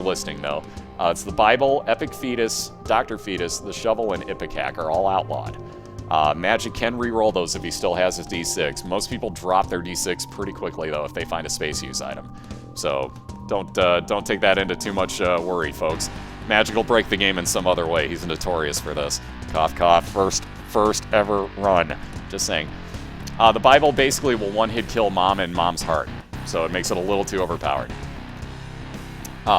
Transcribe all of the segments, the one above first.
listing, though. It's the Bible, Epic Fetus, Dr. Fetus, the Shovel, and Ipecac are all outlawed. Magic can re-roll those if he still has his D6. Most people drop their D6 pretty quickly, though, if they find a space use item. So don't take that into too much worry, folks. Magic will break the game in some other way. He's notorious for this. Cough, cough. First ever run. Just saying. The Bible basically will one-hit kill Mom and Mom's Heart, so it makes it a little too overpowered.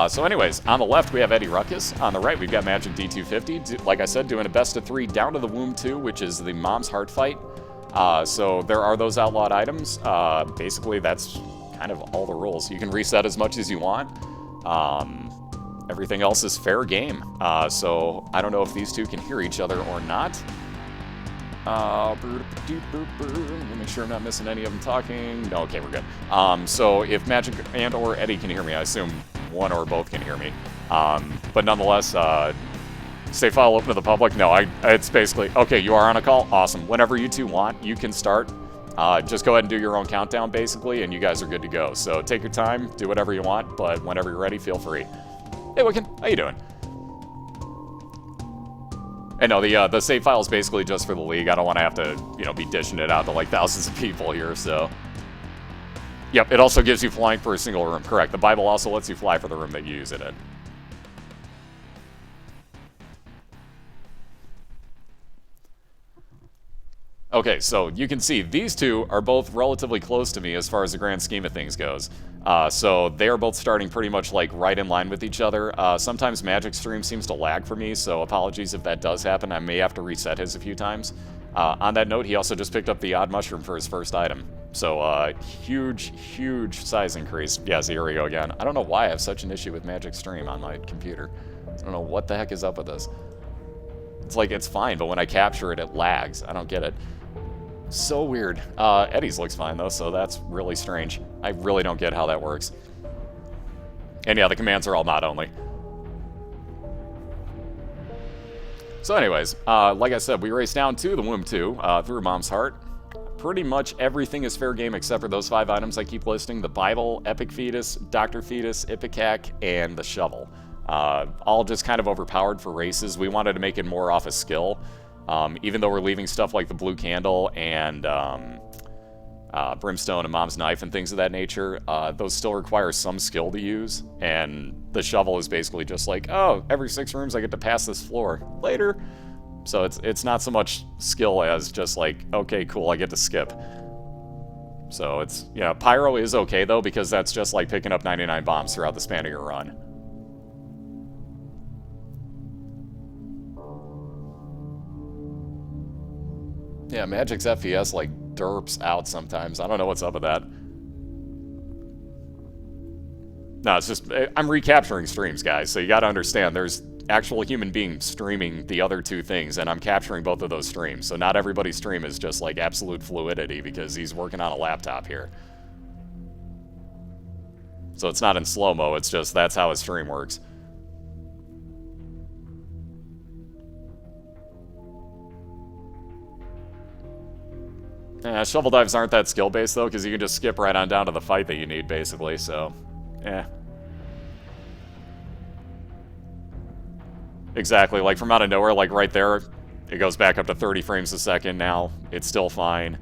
So anyways, on the left we have EddieRuckus. On the right we've got MagicD250. Like I said, doing a best of 3 down to the Womb 2, which is the Mom's Heart fight. So there are those outlawed items. Basically that's kind of all the rules. You can reset as much as you want. Everything else is fair game. So I don't know if these two can hear each other or not. Let me make sure I'm not missing any of them talking. No, okay, we're good. So if Magic and or Eddie can hear me, I assume one or both can hear me. But nonetheless, save file open to the public. No, it's basically, okay, you are on a call? Awesome. Whenever you two want, you can start. Just go ahead and do your own countdown, basically, and you guys are good to go. So take your time, do whatever you want, but whenever you're ready, feel free. Hey, Wiccan, how you doing? And no, the save file is basically just for the league. I don't want to have to, be dishing it out to like thousands of people here, so. Yep, it also gives you flying for a single room. Correct. The Bible also lets you fly for the room that you use it in. Okay, so you can see these two are both relatively close to me as far as the grand scheme of things goes. So they are both starting pretty much like right in line with each other. Sometimes Magic Stream seems to lag for me, so apologies if that does happen. I may have to reset his a few times. On that note, he also just picked up the odd mushroom for his first item. So huge size increase. Yeah, so here we go again. I don't know why I have such an issue with Magic Stream on my computer. I don't know what the heck is up with this. It's like it's fine, but when I capture it, it lags. I don't get it. So weird. Eddie's looks fine, though, so that's really strange. I really don't get how that works. And yeah, the commands are all not only. So anyways, like I said, we race down to the Womb 2 through Mom's Heart. Pretty much everything is fair game except for those 5 items I keep listing. The Bible, Epic Fetus, Dr. Fetus, Ipecac, and the Shovel. All just kind of overpowered for races. We wanted to make it more off a skill. Even though we're leaving stuff like the Blue Candle and Brimstone and Mom's Knife and things of that nature, those still require some skill to use, and the Shovel is basically just like, oh, every 6 rooms I get to pass this floor. Later. So it's not so much skill as just like, okay, cool, I get to skip. So it's, Pyro is okay, though, because that's just like picking up 99 bombs throughout the span of your run. Yeah, Magic's FPS, like, derps out sometimes. I don't know what's up with that. No, it's just, I'm recapturing streams, guys, so you gotta understand, there's actual human beings streaming the other 2 things, and I'm capturing both of those streams. So not everybody's stream is just, like, absolute fluidity, because he's working on a laptop here. So it's not in slow-mo, it's just, that's how his stream works. Shovel dives aren't that skill-based, though, because you can just skip right on down to the fight that you need, basically, so, Exactly, like, from out of nowhere, like, right there, it goes back up to 30 frames a second now. It's still fine.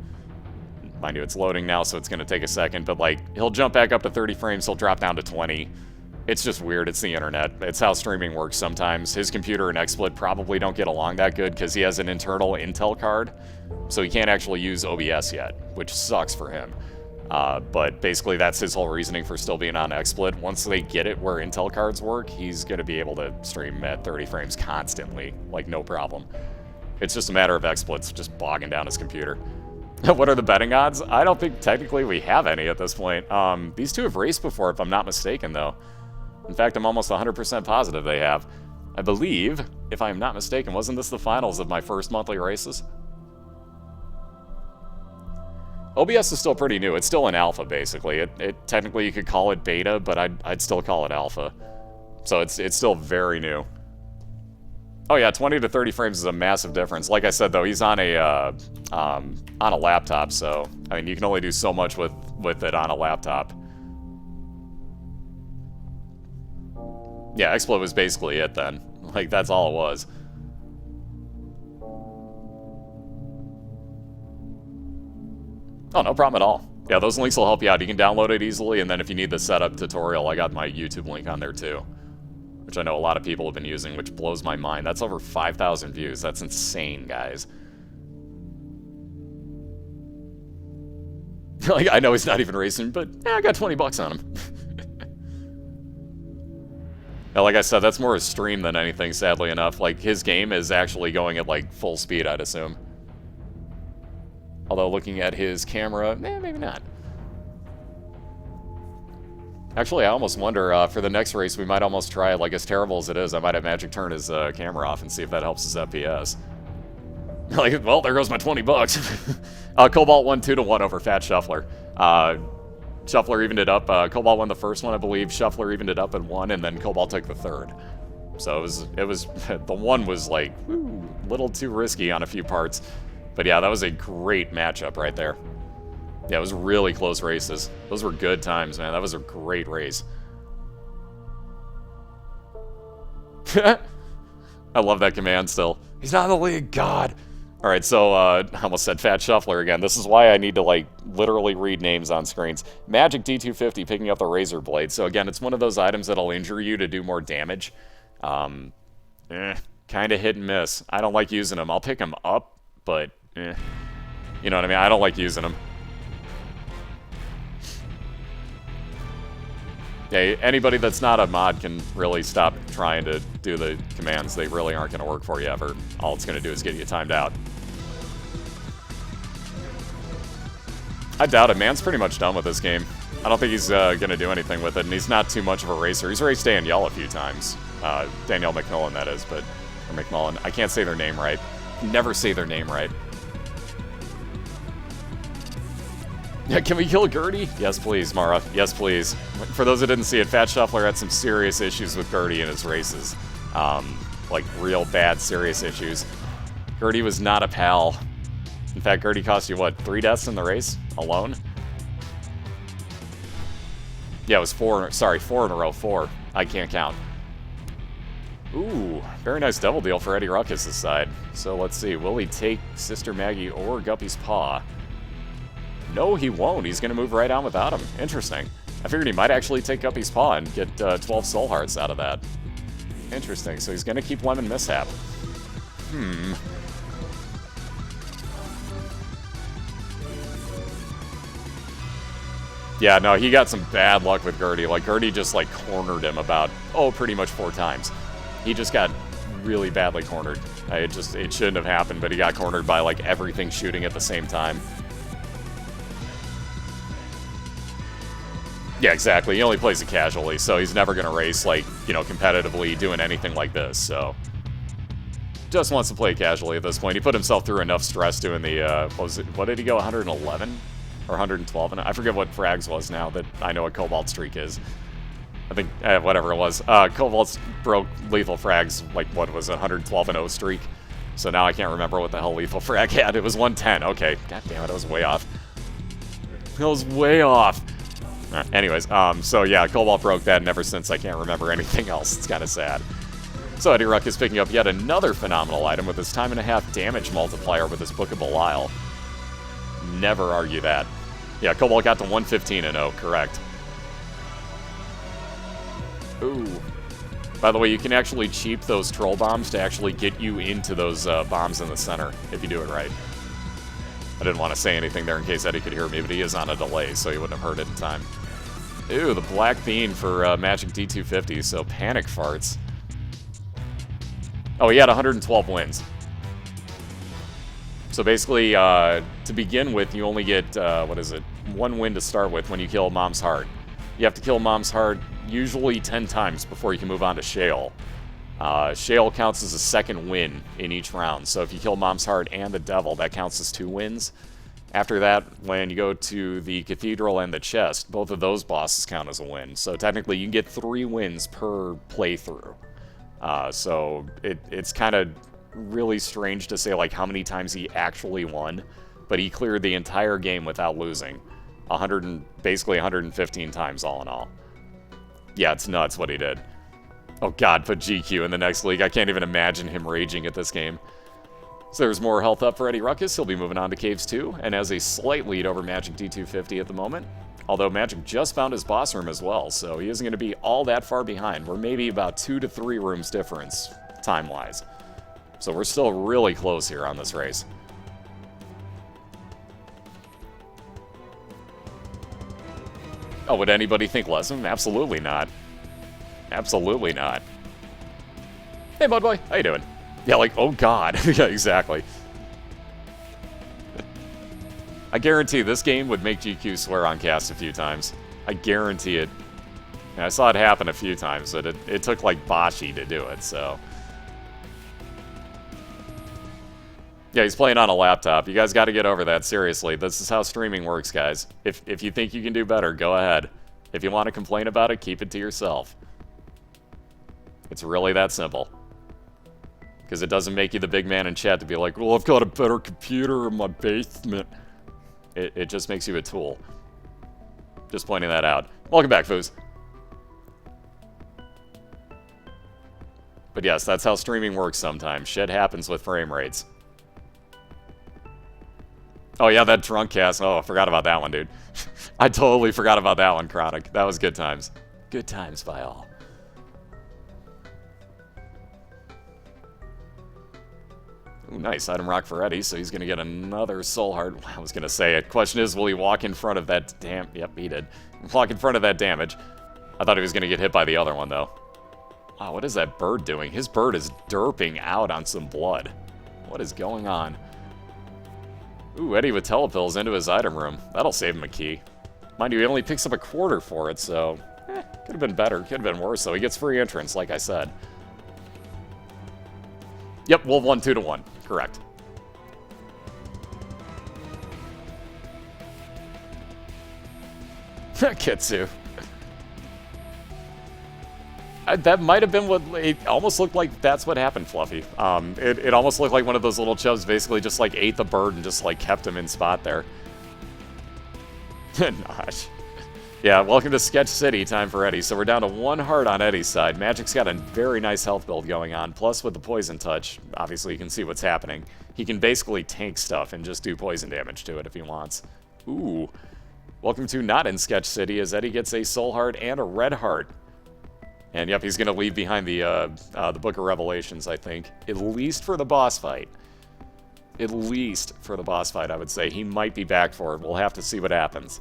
Mind you, it's loading now, so it's going to take a second, but, like, he'll jump back up to 30 frames, he'll drop down to 20. It's just weird, it's the internet. It's how streaming works sometimes. His computer and XSplit probably don't get along that good, because he has an internal Intel card, so he can't actually use OBS yet, which sucks for him. But basically that's his whole reasoning for still being on XSplit. Once they get it where Intel cards work, he's going to be able to stream at 30 frames constantly, like no problem. It's just a matter of XSplit's just bogging down his computer. What are the betting odds? I don't think technically we have any at this point. These two have raced before, if I'm not mistaken, though. In fact, I'm almost 100% positive they have. I believe, if I'm not mistaken, wasn't this the finals of my first monthly races? OBS is still pretty new. It's still an alpha, basically. Technically, you could call it beta, but I'd still call it alpha. So it's still very new. Oh yeah, 20 to 30 frames is a massive difference. Like I said, though, he's on a laptop, so I mean, you can only do so much with it on a laptop. Yeah, Explo was basically it then. Like, that's all it was. Oh, no problem at all. Yeah, those links will help you out. You can download it easily, and then if you need the setup tutorial, I got my YouTube link on there too. Which I know a lot of people have been using, which blows my mind. That's over 5,000 views. That's insane, guys. Like, I know he's not even racing, but I got 20 bucks on him. Now, like I said, that's more a stream than anything, sadly enough. Like, his game is actually going at, like, full speed, I'd assume. Although, looking at his camera, maybe not. Actually, I almost wonder, for the next race, we might almost try, like, as terrible as it is, I might have Magic turn his camera off and see if that helps his FPS. Like, well, there goes my 20 bucks. Cobalt won 2-1 over Fat Shuffler. Shuffler evened it up. Cobalt won the first one, I believe. Shuffler evened it up and won, and then Cobalt took the third. So it was the one was like, woo, a little too risky on a few parts. But yeah, that was a great matchup right there. Yeah, it was really close races. Those were good times, man. That was a great race. I love that command still. He's not in the league, God. All right, so I almost said Fat Shuffler again. This is why I need to, like, literally read names on screens. MagicD250 picking up the Razor Blade. So again, it's one of those items that'll injure you to do more damage. Kind of hit and miss. I don't like using them. I'll pick them up, but you know what I mean? I don't like using them. Yeah, anybody that's not a mod can really stop trying to do the commands. They really aren't going to work for you ever. All it's going to do is get you timed out. I doubt it. Man's pretty much done with this game. I don't think he's going to do anything with it, and he's not too much of a racer. He's raced Danielle a few times. Danielle McMillan, that is, but... Or McMullen. I can't say their name right. Never say their name right. Yeah, can we kill Gertie? Yes, please, Mara. Yes, please. For those that didn't see it, Fat Shuffler had some serious issues with Gertie in his races. Like, real bad, serious issues. Gertie was not a pal. In fact, Gertie cost you, what, 3 deaths in the race? Alone? Yeah, it was 4. Sorry, 4 in a row. 4. I can't count. Ooh, very nice double deal for EddieRuckus' side. So let's see, will he take Sister Maggie or Guppy's Paw? No, he won't. He's going to move right on without him. Interesting. I figured he might actually take Guppy's Paw and get 12 Soul Hearts out of that. Interesting. So he's going to keep Lemon Mishap. Yeah, no, he got some bad luck with Gertie. Like, Gertie just, like, cornered him about, pretty much 4 times. He just got really badly cornered. It shouldn't have happened, but he got cornered by, like, everything shooting at the same time. Yeah, exactly. He only plays it casually, so he's never going to race, like, you know, competitively doing anything like this, so... Just wants to play casually at this point. He put himself through enough stress doing the, what did he go, 111? Or 112? And I forget what Frags was now that I know what Cobalt Streak is. I think, whatever it was. Cobalt broke Lethal Frag's, like, what was it, 112-0 streak? So now I can't remember what the hell Lethal Frag had. It was 110. Okay. God damn it, I was way off. I was way off. Anyways, so yeah, Cobalt broke that, and ever since I can't remember anything else. It's kind of sad. So EddieRuckus is picking up yet another phenomenal item with his time and a half damage multiplier with his Book of Belial. Never argue that. Yeah, Cobalt got to 115-0, correct. Ooh. By the way, you can actually cheap those troll bombs to actually get you into those bombs in the center, if you do it right. I didn't want to say anything there in case Eddie could hear me, but he is on a delay, so he wouldn't have heard it in time. Ooh, the Black Bean for MagicD250, so Panic Farts. Oh, he had 112 wins. So basically, to begin with, you only get, 1 win to start with when you kill Mom's Heart. You have to kill Mom's Heart usually 10 times before you can move on to Shale. Shale counts as a second win in each round, so if you kill Mom's Heart and the Devil, that counts as 2 wins. After that, when you go to the Cathedral and the Chest, both of those bosses count as a win. So technically, you can get 3 wins per playthrough. So it's kind of really strange to say, like, how many times he actually won, but he cleared the entire game without losing. Basically 115 times all in all. Yeah, it's nuts what he did. Oh god, put GQ in the next league. I can't even imagine him raging at this game. So there's more health up for EddieRuckus. He'll be moving on to Caves 2, and has a slight lead over MagicD250 at the moment. Although Magic just found his boss room as well, so he isn't going to be all that far behind. We're maybe about 2 to 3 rooms difference, time-wise. So we're still really close here on this race. Oh, would anybody think less of him? Absolutely not. Absolutely not. Hey, bud boy, how you doing? Yeah, like, oh god. Yeah, exactly. I guarantee this game would make GQ swear on cast a few times. I guarantee it. And I saw it happen a few times, but it took, like, Bashi to do it, so... Yeah, he's playing on a laptop. You guys got to get over that, seriously. This is how streaming works, guys. If you think you can do better, go ahead. If you want to complain about it, keep it to yourself. It's really that simple. Because it doesn't make you the big man in chat to be like, well, I've got a better computer in my basement. It just makes you a tool. Just pointing that out. Welcome back, Foos. But yes, that's how streaming works sometimes. Shit happens with frame rates. Oh yeah, that drunk cast. Oh, I forgot about that one, dude. I totally forgot about that one, Chronic. That was good times. Good times by all. Ooh, nice. Item rock for Eddie, so he's going to get another soul heart. I was going to say it. Question is, will he walk in front of that Yep, he did. Walk in front of that damage. I thought he was going to get hit by the other one, though. Wow, what is that bird doing? His bird is derping out on some blood. What is going on? Ooh, Eddie with telepills into his item room. That'll save him a key. Mind you, he only picks up a quarter for it, so... could have been better. Could have been worse, so he gets free entrance, like I said. Yep, we'll 1 2 to 1. Correct. Kitsu. That might have been what... It almost looked like that's what happened, Fluffy. It almost looked like one of those little chubs basically just, like, ate the bird and just, like, kept him in spot there. Nosh. Yeah, welcome to Sketch City, time for Eddie. So we're down to 1 heart on Eddie's side. Magic's got a very nice health build going on. Plus, with the Poison Touch, obviously you can see what's happening. He can basically tank stuff and just do poison damage to it if he wants. Ooh. Welcome to Not in Sketch City, as Eddie gets a Soul Heart and a Red Heart. And yep, he's going to leave behind the Book of Revelations, I think. At least for the boss fight. At least for the boss fight, I would say. He might be back for it. We'll have to see what happens.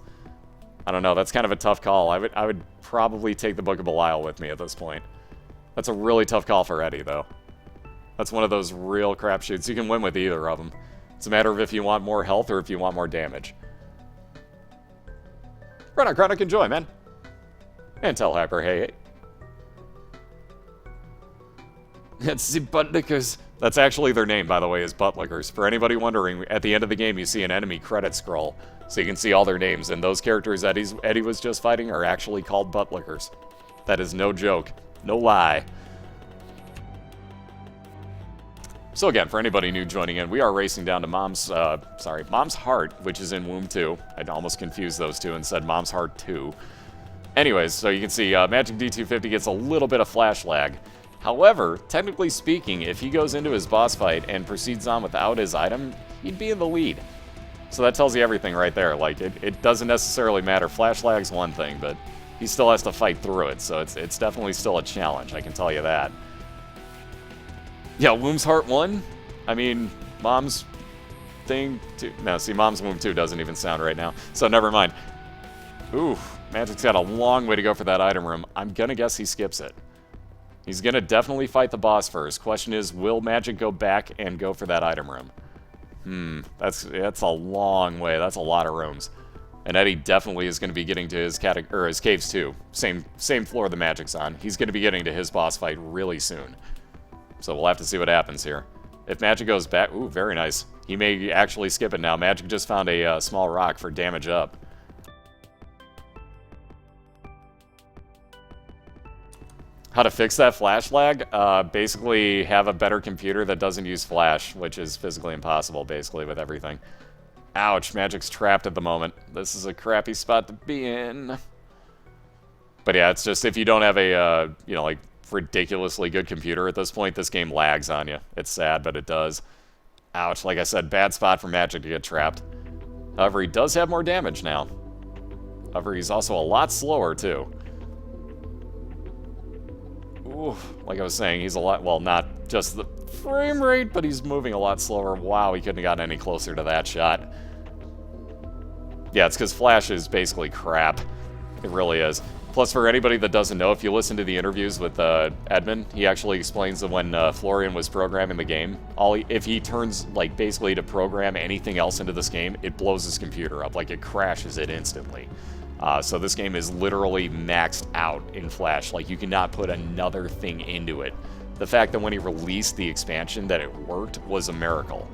I don't know, that's kind of a tough call. I would probably take the Book of Belial with me at this point. That's a really tough call for Eddie, though. That's one of those real crapshoots. You can win with either of them. It's a matter of if you want more health or if you want more damage. Run on, Chronic, enjoy, man. And tell Hyper, hey. It's the Buttlickers. That's actually their name, by the way, is Buttlickers. For anybody wondering, at the end of the game, you see an enemy credit scroll. So you can see all their names, and those characters Eddie was just fighting are actually called Buttlickers. That is no joke. No lie. So again, for anybody new joining in, we are racing down to Mom's Heart, which is in Womb 2. I'd almost confused those two and said Mom's Heart 2. Anyways, so you can see MagicD250 gets a little bit of flash lag. However, technically speaking, if he goes into his boss fight and proceeds on without his item, he'd be in the lead. So that tells you everything right there. Like, it doesn't necessarily matter. Flash lag's one thing, but he still has to fight through it, so it's definitely still a challenge, I can tell you that. Yeah, Womb's Heart 1? I mean, Mom's thing 2. No, see, Mom's Womb 2 doesn't even sound right now, so never mind. Ooh, Magic's got a long way to go for that item room. I'm gonna guess he skips it. He's going to definitely fight the boss first. Question is, will Magic go back and go for that item room? That's a long way. That's a lot of rooms. And Eddie definitely is going to be getting to his caves too. Same floor the Magic's on. He's going to be getting to his boss fight really soon. So we'll have to see what happens here. If Magic goes back... Ooh, very nice. He may actually skip it now. Magic just found a small rock for damage up. How to fix that flash lag? Basically have a better computer that doesn't use flash, which is physically impossible, basically, with everything. Ouch, Magic's trapped at the moment. This is a crappy spot to be in. But yeah, it's just if you don't have a, like, ridiculously good computer at this point, this game lags on you. It's sad, but it does. Ouch, like I said, bad spot for Magic to get trapped. However, he does have more damage now. However, he's also a lot slower, too. Ooh, like I was saying, he's a lot, well, not just the frame rate, but he's moving a lot slower. Wow, he couldn't have gotten any closer to that shot. Yeah, it's because Flash is basically crap. It really is. Plus, for anybody that doesn't know, if you listen to the interviews with Edmund, he actually explains that when Florian was programming the game, if he turns, like, basically to program anything else into this game, it blows his computer up. Like, it crashes it instantly. So this game is literally maxed out in Flash. Like, you cannot put another thing into it. The fact that when he released the expansion that it worked was a miracle.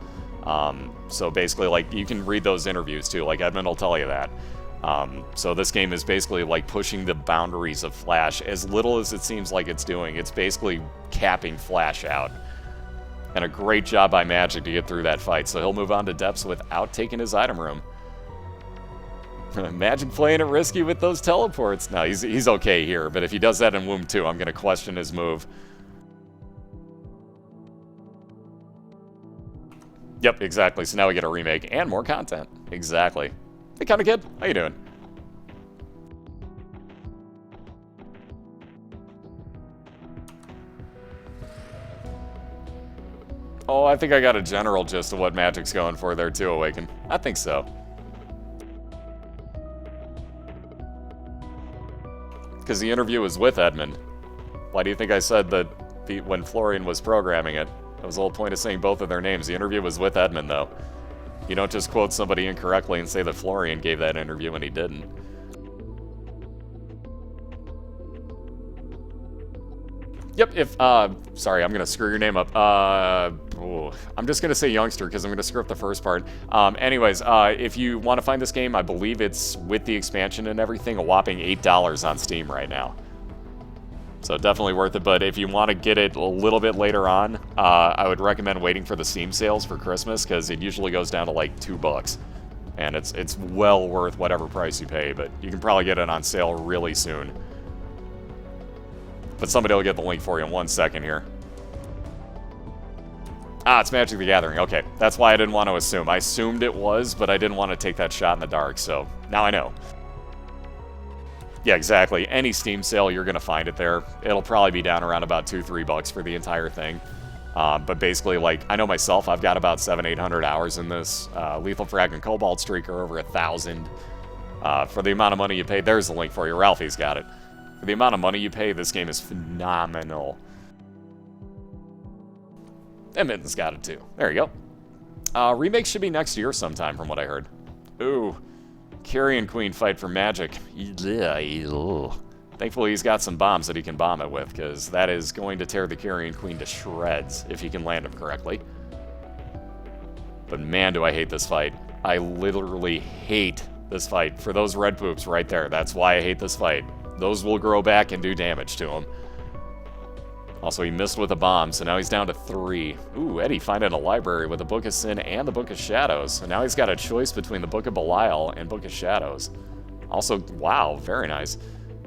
So basically, like, you can read those interviews, too. Like, Edmund will tell you that. So this game is basically like pushing the boundaries of Flash. As little as it seems like it's doing, it's basically capping Flash out. And a great job by Magic to get through that fight, so he'll move on to depths without taking his item room. Magic playing it risky with those teleports. No, he's okay here, but if he does that in Womb 2, I'm going to question his move. Yep, exactly. So now we get a remake and more content. Exactly. Hey, Kinda Kid. How you doing? Oh, I think I got a general gist of what Magic's going for there too, Awaken. I think so. Because the interview was with Edmund. Why do you think I said that when Florian was programming it? That was the whole point of saying both of their names. The interview was with Edmund, though. You don't just quote somebody incorrectly and say that Florian gave that interview when he didn't. Yep, sorry, I'm gonna screw your name up. I'm just gonna say youngster because I'm gonna screw up the first part. Anyways, if you want to find this game, I believe it's with the expansion and everything, a whopping $8 on Steam right now. So definitely worth it, but if you want to get it a little bit later on, I would recommend waiting for the Steam sales for Christmas, because it usually goes down to like $2. And it's well worth whatever price you pay, but you can probably get it on sale really soon. But somebody will get the link for you in 1 second here. Ah, it's Magic the Gathering. Okay, that's why I didn't want to assume. I assumed it was, but I didn't want to take that shot in the dark, so now I know. Yeah, exactly. Any Steam sale, you're going to find it there. It'll probably be down around about $2-3 for the entire thing. But basically, like, I know myself, I've got about 700-800 hours in this. Lethal Frag and Cobalt Streak are over 1,000. For the amount of money you pay, there's the link for you. Ralphie's got it. For the amount of money you pay, this game is phenomenal. And Mitten's got it too. There you go. Remake should be next year sometime, from what I heard. Ooh. Carrion Queen fight for Magic. Thankfully, he's got some bombs that he can bomb it with, because that is going to tear the Carrion Queen to shreds if he can land them correctly. But man, do I hate this fight. I literally hate this fight. For those red poops right there, that's why I hate this fight. Those will grow back and do damage to him. Also, he missed with a bomb, so now he's down to 3. Ooh, Eddie finding a library with the Book of Sin and the Book of Shadows. So now he's got a choice between the Book of Belial and Book of Shadows. Also, wow, very nice.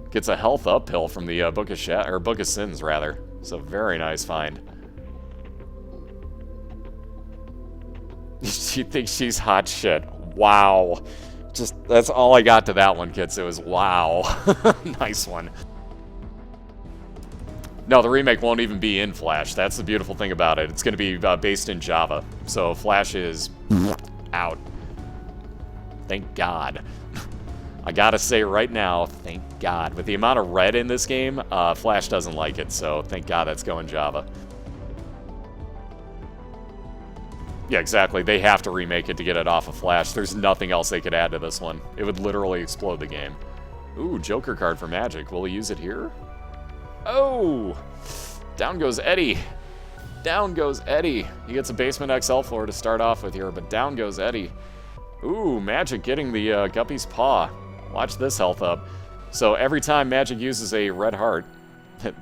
Gets a health uphill from the Book of Sins, rather. So very nice find. She thinks she's hot shit. Wow. Just, that's all I got to that one, kids. It was wow. Nice one. No, the remake won't even be in Flash. That's the beautiful thing about it. It's going to be based in Java. So Flash is out. Thank God. I gotta say right now, thank God. With the amount of red in this game, Flash doesn't like it. So thank God that's going Java. Yeah, exactly. They have to remake it to get it off of Flash. There's nothing else they could add to this one. It would literally explode the game. Ooh, Joker card for Magic. Will he use it here? Oh! Down goes Eddie. Down goes Eddie. He gets a Basement XL floor to start off with here, but down goes Eddie. Ooh, Magic getting the Guppy's Paw. Watch this health up. So every time Magic uses a red heart,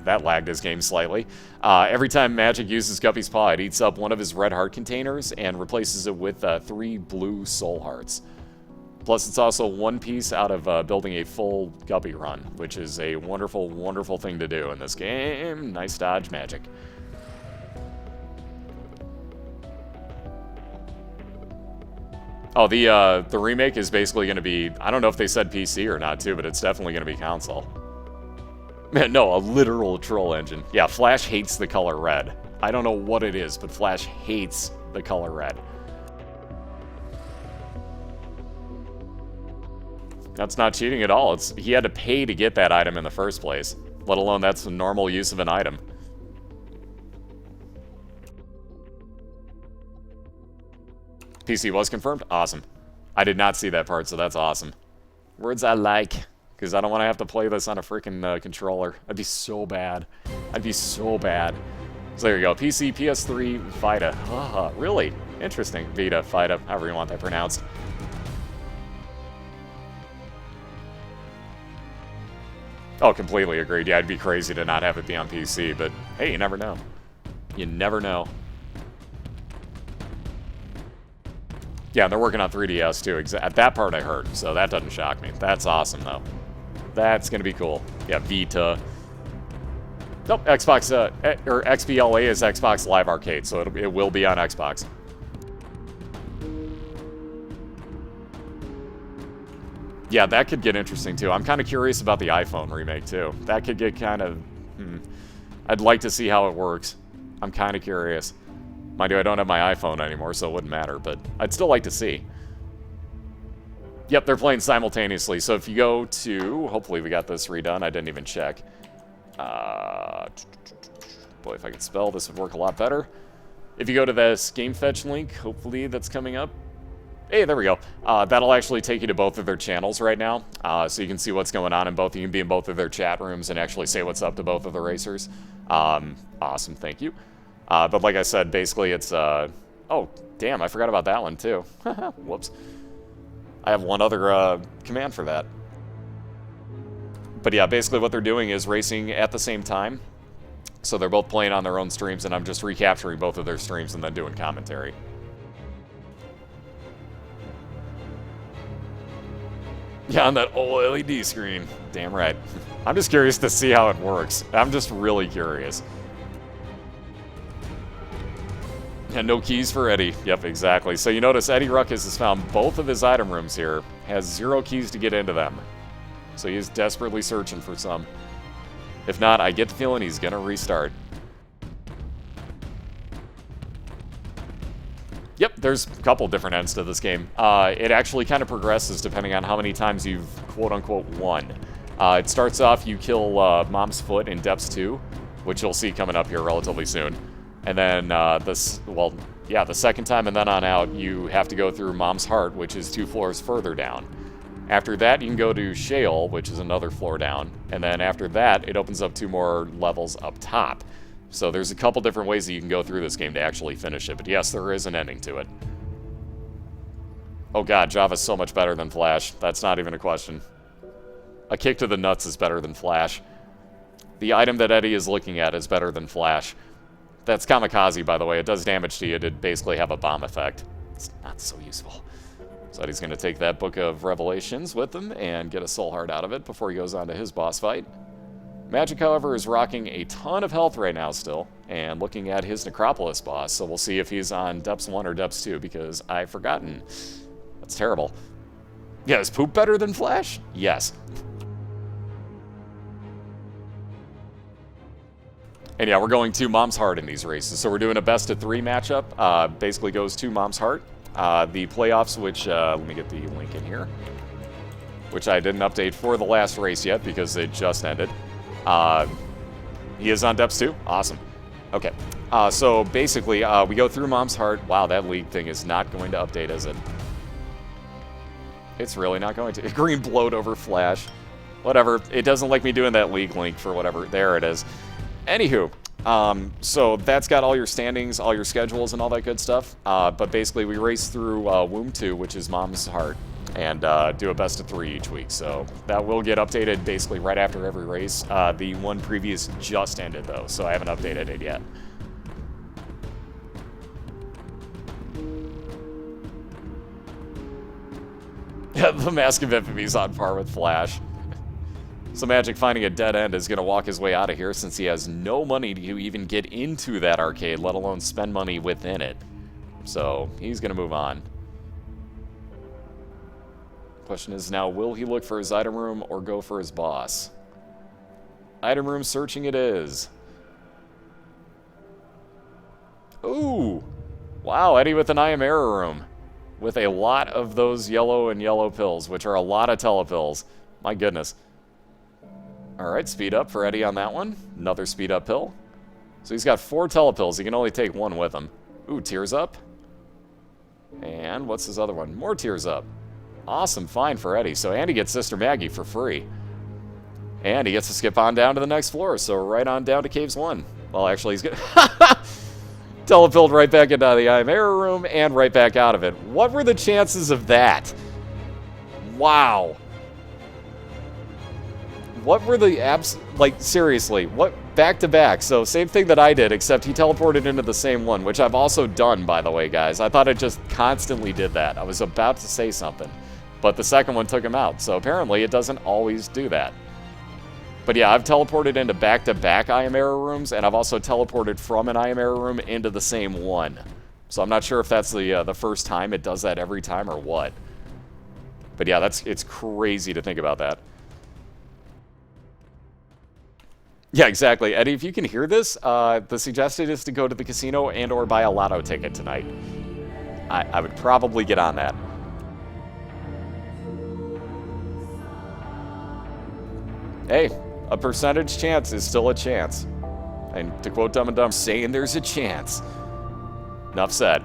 that lagged his game slightly. Every time Magic uses Guppy's Paw, it eats up one of his red heart containers and replaces it with 3 blue soul hearts. Plus, it's also one piece out of building a full guppy run, which is a wonderful, wonderful thing to do in this game. Nice dodge, magic. Oh, the remake is basically going to be, I don't know if they said PC or not, too, but it's definitely going to be console. No, a literal troll engine. Yeah, Flash hates the color red. I don't know what it is, but Flash hates the color red. That's not cheating at all. He had to pay to get that item in the first place, let alone that's the normal use of an item. PC was confirmed? Awesome. I did not see that part, so that's awesome. Words I like, because I don't want to have to play this on a freaking controller. I'd be so bad. I'd be so bad. So there you go. PC, PS3, Vita. Really? Interesting. Vita, Vita, however you want that pronounced. Oh, completely agreed. Yeah, I'd be crazy to not have it be on PC, but hey, you never know. You never know. Yeah, they're working on 3DS too. At that part I heard, so that doesn't shock me. That's awesome, though. That's going to be cool. Yeah, Vita. Nope, Xbox, or XBLA is Xbox Live Arcade, so it will be on Xbox. Yeah, that could get interesting, too. I'm kind of curious about the iPhone remake, too. That could get kind of... I'd like to see how it works. I'm kind of curious. Mind you, I don't have my iPhone anymore, so it wouldn't matter, but I'd still like to see. Yep, they're playing simultaneously, so if you go to... Hopefully we got this redone. I didn't even check. Boy, if I could spell, this would work a lot better. If you go to this Game Fetch link, hopefully that's coming up. Hey, there we go. That'll actually take you to both of their channels right now, so you can see what's going on in both. You can be in both of their chat rooms and actually say what's up to both of the racers. Awesome, thank you. But like I said, basically it's... oh, damn, I forgot about that one too. Whoops. I have one other command for that. But yeah, basically what they're doing is racing at the same time. So they're both playing on their own streams, and I'm just recapturing both of their streams and then doing commentary. Yeah, on that OLED screen. Damn right. I'm just curious to see how it works. I'm just really curious. And no keys for Eddie. Yep, exactly. So you notice EddieRuckus has found both of his item rooms here. Has 0 keys to get into them. So he is desperately searching for some. If not, I get the feeling he's going to restart. Yep, there's a couple different ends to this game. It actually kind of progresses depending on how many times you've quote-unquote won. It starts off, you kill Mom's Foot in Depths 2, which you'll see coming up here relatively soon. And then, the second time and then on out, you have to go through Mom's Heart, which is 2 floors further down. After that, you can go to Shale, which is another floor down. And then after that, it opens up 2 more levels up top. So there's a couple different ways that you can go through this game to actually finish it. But yes, there is an ending to it. Oh god, Java's so much better than Flash. That's not even a question. A kick to the nuts is better than Flash. The item that Eddie is looking at is better than Flash. That's Kamikaze, by the way. It does damage to you to basically have a bomb effect. It's not so useful. So Eddie's going to take that Book of Revelations with him and get a soul heart out of it before he goes on to his boss fight. Magic, however, is rocking a ton of health right now still, and looking at his Necropolis boss, so we'll see if he's on Depths 1 or Depths 2, because I've forgotten. That's terrible. Yeah, is Poop better than Flash? Yes. And yeah, we're going to Mom's Heart in these races, so we're doing a best-of-3 matchup. Basically goes to Mom's Heart. The playoffs, which, let me get the link in here, which I didn't update for the last race yet, because it just ended. He is on Depths 2? Awesome. Okay. So basically, we go through Mom's Heart. Wow, that league thing is not going to update, is it? It's really not going to. Green blowed over Flash. Whatever. It doesn't like me doing that league link for whatever. There it is. Anywho, so that's got all your standings, all your schedules, and all that good stuff. But basically, we race through Womb 2, which is Mom's Heart, and do a best-of-3 each week. So that will get updated basically right after every race. The one previous just ended, though, so I haven't updated it yet. Yeah, the Mask of Infamy's on par with Flash. So Magic, finding a dead end, is going to walk his way out of here since he has no money to even get into that arcade, let alone spend money within it. So he's going to move on. Question is now, will he look for his item room or go for his boss? Item room searching it is. Ooh! Wow, Eddie with an I Am Error room. With a lot of those yellow and yellow pills, which are a lot of telepills. My goodness. Alright, speed up for Eddie on that one. Another speed up pill. So he's got 4 telepills. He can only take 1 with him. Ooh, tears up. And what's his other one? More tears up. Awesome find for Eddie. So Andy gets Sister Maggie for free. And he gets to skip on down to the next floor. So right on down to Caves 1. Well, actually, he's good. Telepilled right back into the I Am Error room and right back out of it. What were the chances of that? Wow. What were the like, seriously, what, back to back? So, same thing that I did, except he teleported into the same one, which I've also done, by the way, guys. I thought it just constantly did that. I was about to say something, but the second one took him out. So, apparently, it doesn't always do that. But yeah, I've teleported into back-to-back I Am Error rooms, and I've also teleported from an I Am Error room into the same one. So, I'm not sure if that's the first time it does that every time or what. But yeah, it's crazy to think about that. Yeah, exactly. Eddie, if you can hear this, the suggestion is to go to the casino and or buy a lotto ticket tonight. I would probably get on that. Hey, a percentage chance is still a chance. And to quote Dumb and Dumb, saying there's a chance. Enough said.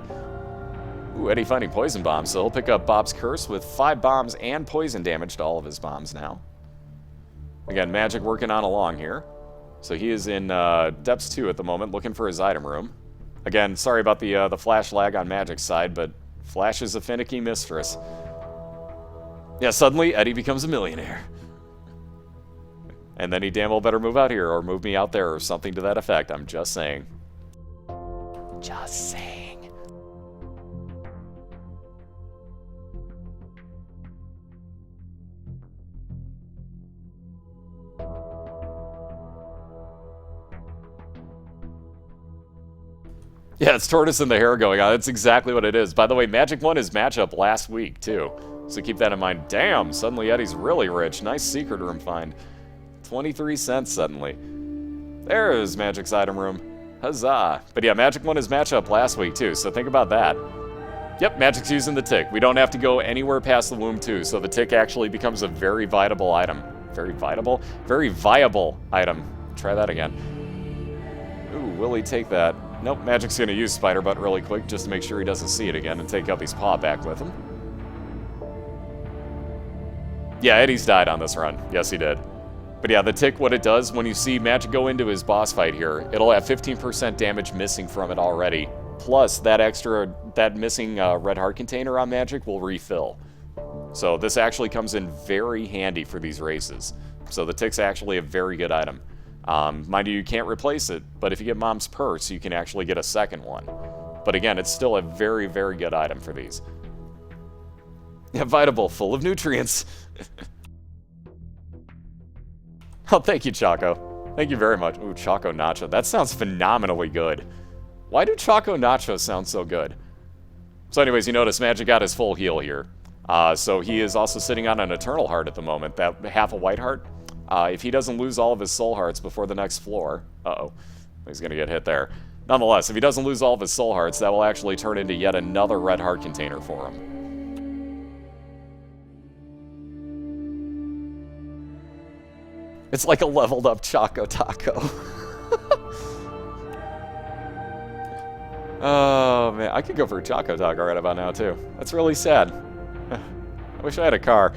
Ooh, Eddie finding poison bombs, so he'll pick up Bob's Curse with 5 bombs and poison damage to all of his bombs now. Again, Magic working on along here. So he is in Depths 2 at the moment, looking for his item room. Again, sorry about the Flash lag on Magic's side, but Flash is a finicky mistress. Yeah, suddenly Eddie becomes a millionaire. And then he damn well better move out here or move me out there or something to that effect. I'm just saying. Just saying. Yeah, it's Tortoise in the hair going on. That's exactly what it is. By the way, Magic won his matchup last week, too. So keep that in mind. Damn, suddenly Eddie's really rich. Nice secret room find. 23 cents suddenly. There's Magic's item room. Huzzah. But yeah, Magic won his matchup last week, too. So think about that. Yep, Magic's using the tick. We don't have to go anywhere past the womb, too. So the tick actually becomes a very viable item. Very viable? Very viable item. Try that again. Ooh, will he take that? Nope, Magic's going to use Spider Butt really quick just to make sure he doesn't see it again and take Guppy's paw back with him. Yeah, Eddie's died on this run. Yes, he did. But yeah, the tick, what it does, when you see Magic go into his boss fight here, it'll have 15% damage missing from it already. Plus, that missing red heart container on Magic will refill. So this actually comes in very handy for these races. So the tick's actually a very good item. Mind you can't replace it, but if you get Mom's Purse, you can actually get a second one. But again, it's still a very, very good item for these. Yeah, Vitable, full of nutrients. Oh, thank you, Choco. Thank you very much. Ooh, Choco Nacho. That sounds phenomenally good. Why do Choco Nachos sound so good? So anyways, you notice Magic got his full heal here. So he is also sitting on an Eternal Heart at the moment, that half a white heart. If he doesn't lose all of his soul hearts before the next floor... Uh-oh. He's going to get hit there. Nonetheless, if he doesn't lose all of his soul hearts, that will actually turn into yet another red heart container for him. It's like a leveled up Choco Taco. Oh, man. I could go for a Choco Taco right about now, too. That's really sad. I wish I had a car.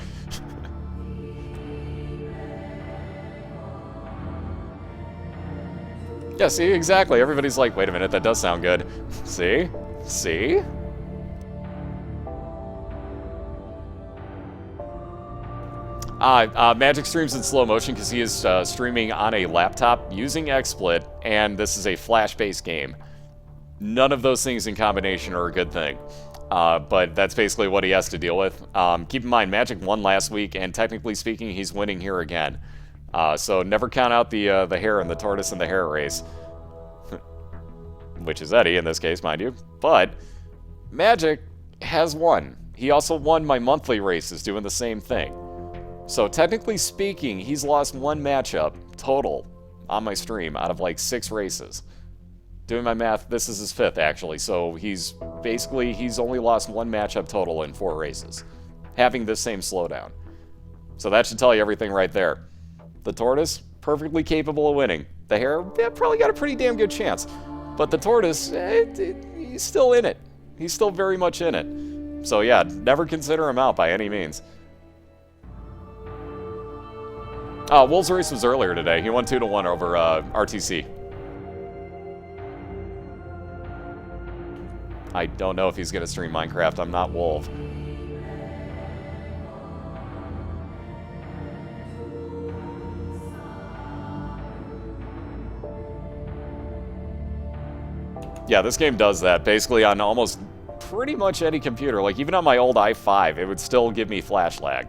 Yeah, see, exactly. Everybody's like, wait a minute, that does sound good. See? See? Magic streams in slow motion because he is streaming on a laptop using XSplit, and this is a Flash-based game. None of those things in combination are a good thing. But that's basically what he has to deal with. Keep in mind, Magic won last week, and technically speaking, he's winning here again. So never count out the hare and the tortoise and the hare race. Which is Eddie in this case, mind you. But Magic has won. He also won my monthly races doing the same thing. So technically speaking, he's lost 1 matchup total on my stream out of like 6 races. Doing my math, this is his 5th actually, so he's only lost 1 matchup total in 4 races, having this same slowdown. So that should tell you everything right there. The tortoise, perfectly capable of winning. The hare, probably got a pretty damn good chance. But the tortoise, he's still in it. He's still very much in it. So yeah, never consider him out by any means. Wolves' race was earlier today. He won 2-1 over RTC. I don't know if he's going to stream Minecraft. I'm not Wolf. Yeah, this game does that. Basically on almost pretty much any computer. Like even on my old i5, it would still give me flash lag.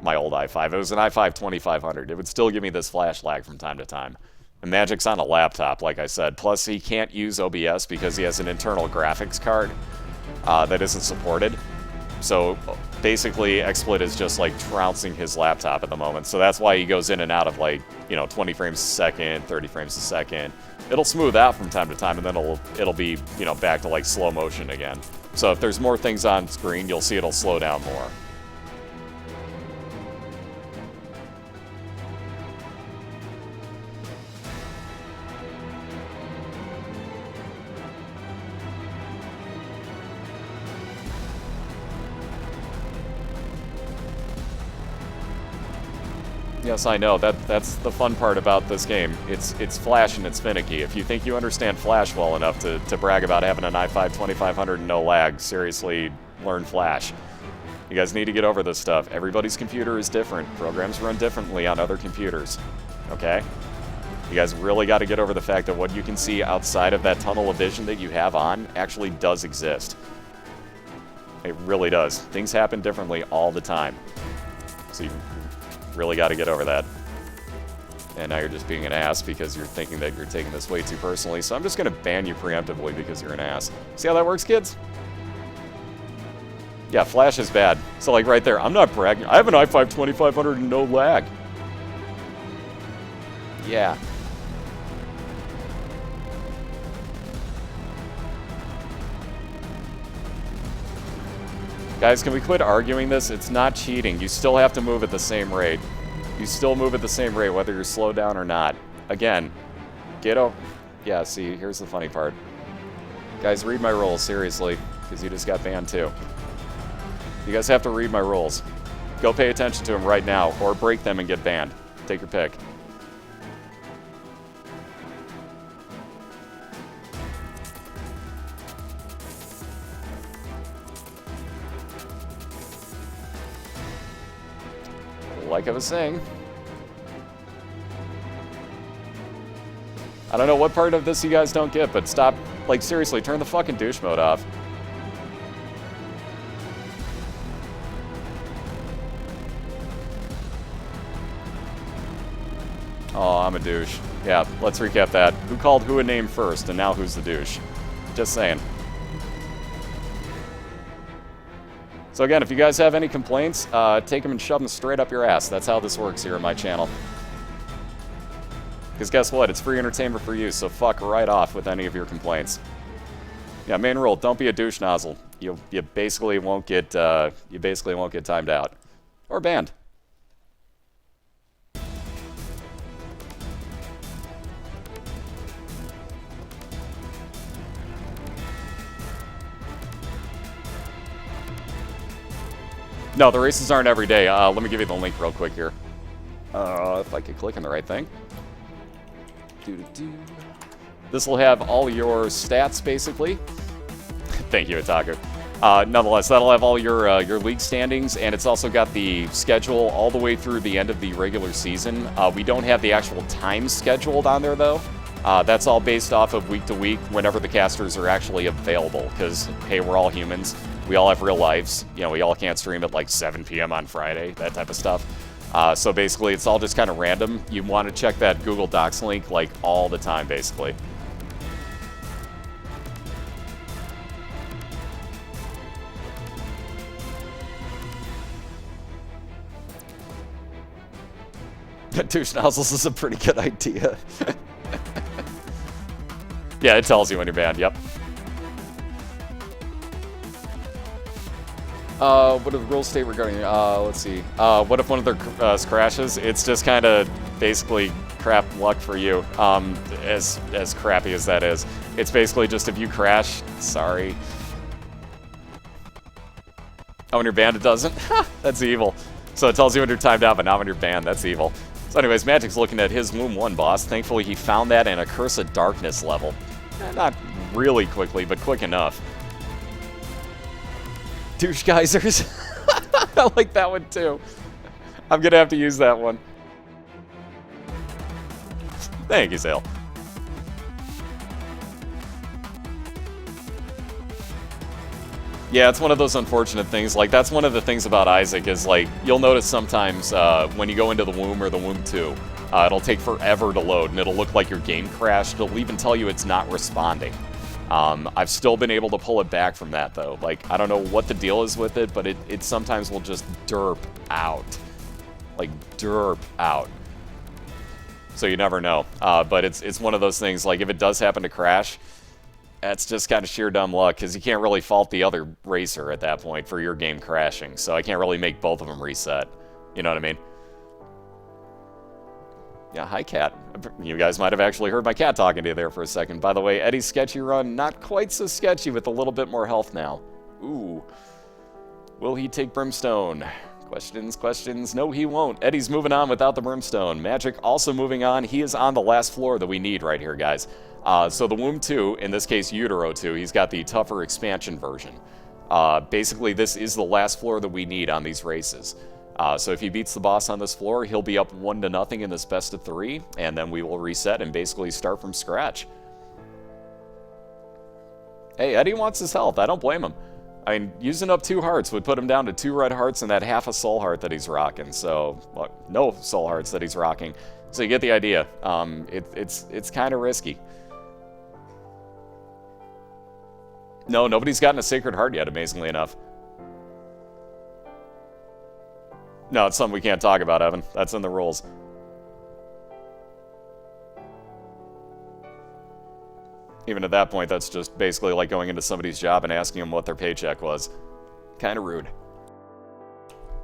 My old i5. It was an i5 2500. It would still give me this flash lag from time to time. And Magic's on a laptop, like I said. Plus, he can't use OBS because he has an internal graphics card that isn't supported. So, basically, XSplit is just, like, trouncing his laptop at the moment. So that's why he goes in and out of, like, 20 frames a second, 30 frames a second. It'll smooth out from time to time, and then it'll be, back to, like, slow motion again. So if there's more things on screen, you'll see it'll slow down more. Yes, I know. That's the fun part about this game. It's Flash and it's finicky. If you think you understand Flash well enough to brag about having an i5 2500 and no lag, seriously, learn Flash. You guys need to get over this stuff. Everybody's computer is different. Programs run differently on other computers. Okay? You guys really got to get over the fact that what you can see outside of that tunnel of vision that you have on actually does exist. It really does. Things happen differently all the time. So you really got to get over that. And now you're just being an ass because you're thinking that you're taking this way too personally. So I'm just going to ban you preemptively because you're an ass. See how that works, kids? Yeah, Flash is bad. So like right there, I'm not bragging. I have an i5 2500 and no lag. Yeah. Guys, can we quit arguing this? It's not cheating. You still have to move at the same rate. You still move at the same rate, whether you're slowed down or not. Again, get over... Yeah, see, here's the funny part. Guys, read my rules, seriously, because you just got banned too. You guys have to read my rules. Go pay attention to them right now, or break them and get banned. Take your pick. Like I was saying. I don't know what part of this you guys don't get, but stop, like seriously, turn the fucking douche mode off. Oh, I'm a douche. Yeah, let's recap that. Who called who a name first, and now who's the douche? Just saying. So again, if you guys have any complaints, take them and shove them straight up your ass. That's how this works here on my channel. Because guess what? It's free entertainment for you, so fuck right off with any of your complaints. Yeah, main rule: don't be a douche nozzle. You basically won't get timed out or banned. No, the races aren't every day. Let me give you the link real quick here. If I could click on the right thing. This will have all your stats, basically. Thank you, Otaku. Nonetheless, that'll have all your league standings, and it's also got the schedule all the way through the end of the regular season. We don't have the actual time scheduled on there, though. That's all based off of week to week, whenever the casters are actually available, because, hey, we're all humans. We all have real lives. You know, we all can't stream at like 7 p.m. on Friday, that type of stuff. So basically, it's all just kind of random. You want to check that Google Docs link like all the time, basically. Douche nozzles is a pretty good idea. Yeah, it tells you when you're banned, yep. What do the rules state regarding, let's see. What if one of their crashes? It's just kind of basically crap luck for you, as crappy as that is. It's basically just if you crash, sorry. Oh, when you're banned it doesn't? That's evil. So it tells you when you're timed out, but not when you're banned. That's evil. So anyways, Magic's looking at his Womb 1 boss. Thankfully, he found that in a Curse of Darkness level. Not really quickly, but quick enough. Douche geysers. I like that one too. I'm gonna have to use that one. Thank you, Sale. Yeah, it's one of those unfortunate things. Like, that's one of the things about Isaac is, like, you'll notice sometimes when you go into the Womb or the Womb 2, it'll take forever to load, and it'll look like your game crashed. It'll even tell you it's not responding. I've still been able to pull it back from that, though. Like, I don't know what the deal is with it, but it sometimes will just derp out. Like, derp out. So you never know. But it's one of those things, like, if it does happen to crash, that's just kind of sheer dumb luck, because you can't really fault the other racer at that point for your game crashing. So I can't really make both of them reset. You know what I mean? Yeah, hi, Cat. You guys might have actually heard my cat talking to you there for a second. By the way, Eddie's sketchy run, not quite so sketchy with a little bit more health now. Ooh. Will he take Brimstone? Questions, questions. No, he won't. Eddie's moving on without the Brimstone. Magic also moving on. He is on the last floor that we need right here, guys. So the Womb 2, in this case Utero 2, he's got the tougher expansion version. Basically, this is the last floor that we need on these races. So if he beats the boss on this floor, he'll be up 1-0 in this best of 3, and then we will reset and basically start from scratch. Hey, Eddie wants his health. I don't blame him. I mean, using up 2 hearts would put him down to 2 red hearts and that half a soul heart that he's rocking. So, well, no soul hearts that he's rocking. So you get the idea. It's kind of risky. No, nobody's gotten a Sacred Heart yet, amazingly enough. No, it's something we can't talk about, Evan. That's in the rules. Even at that point, that's just basically like going into somebody's job and asking them what their paycheck was. Kind of rude.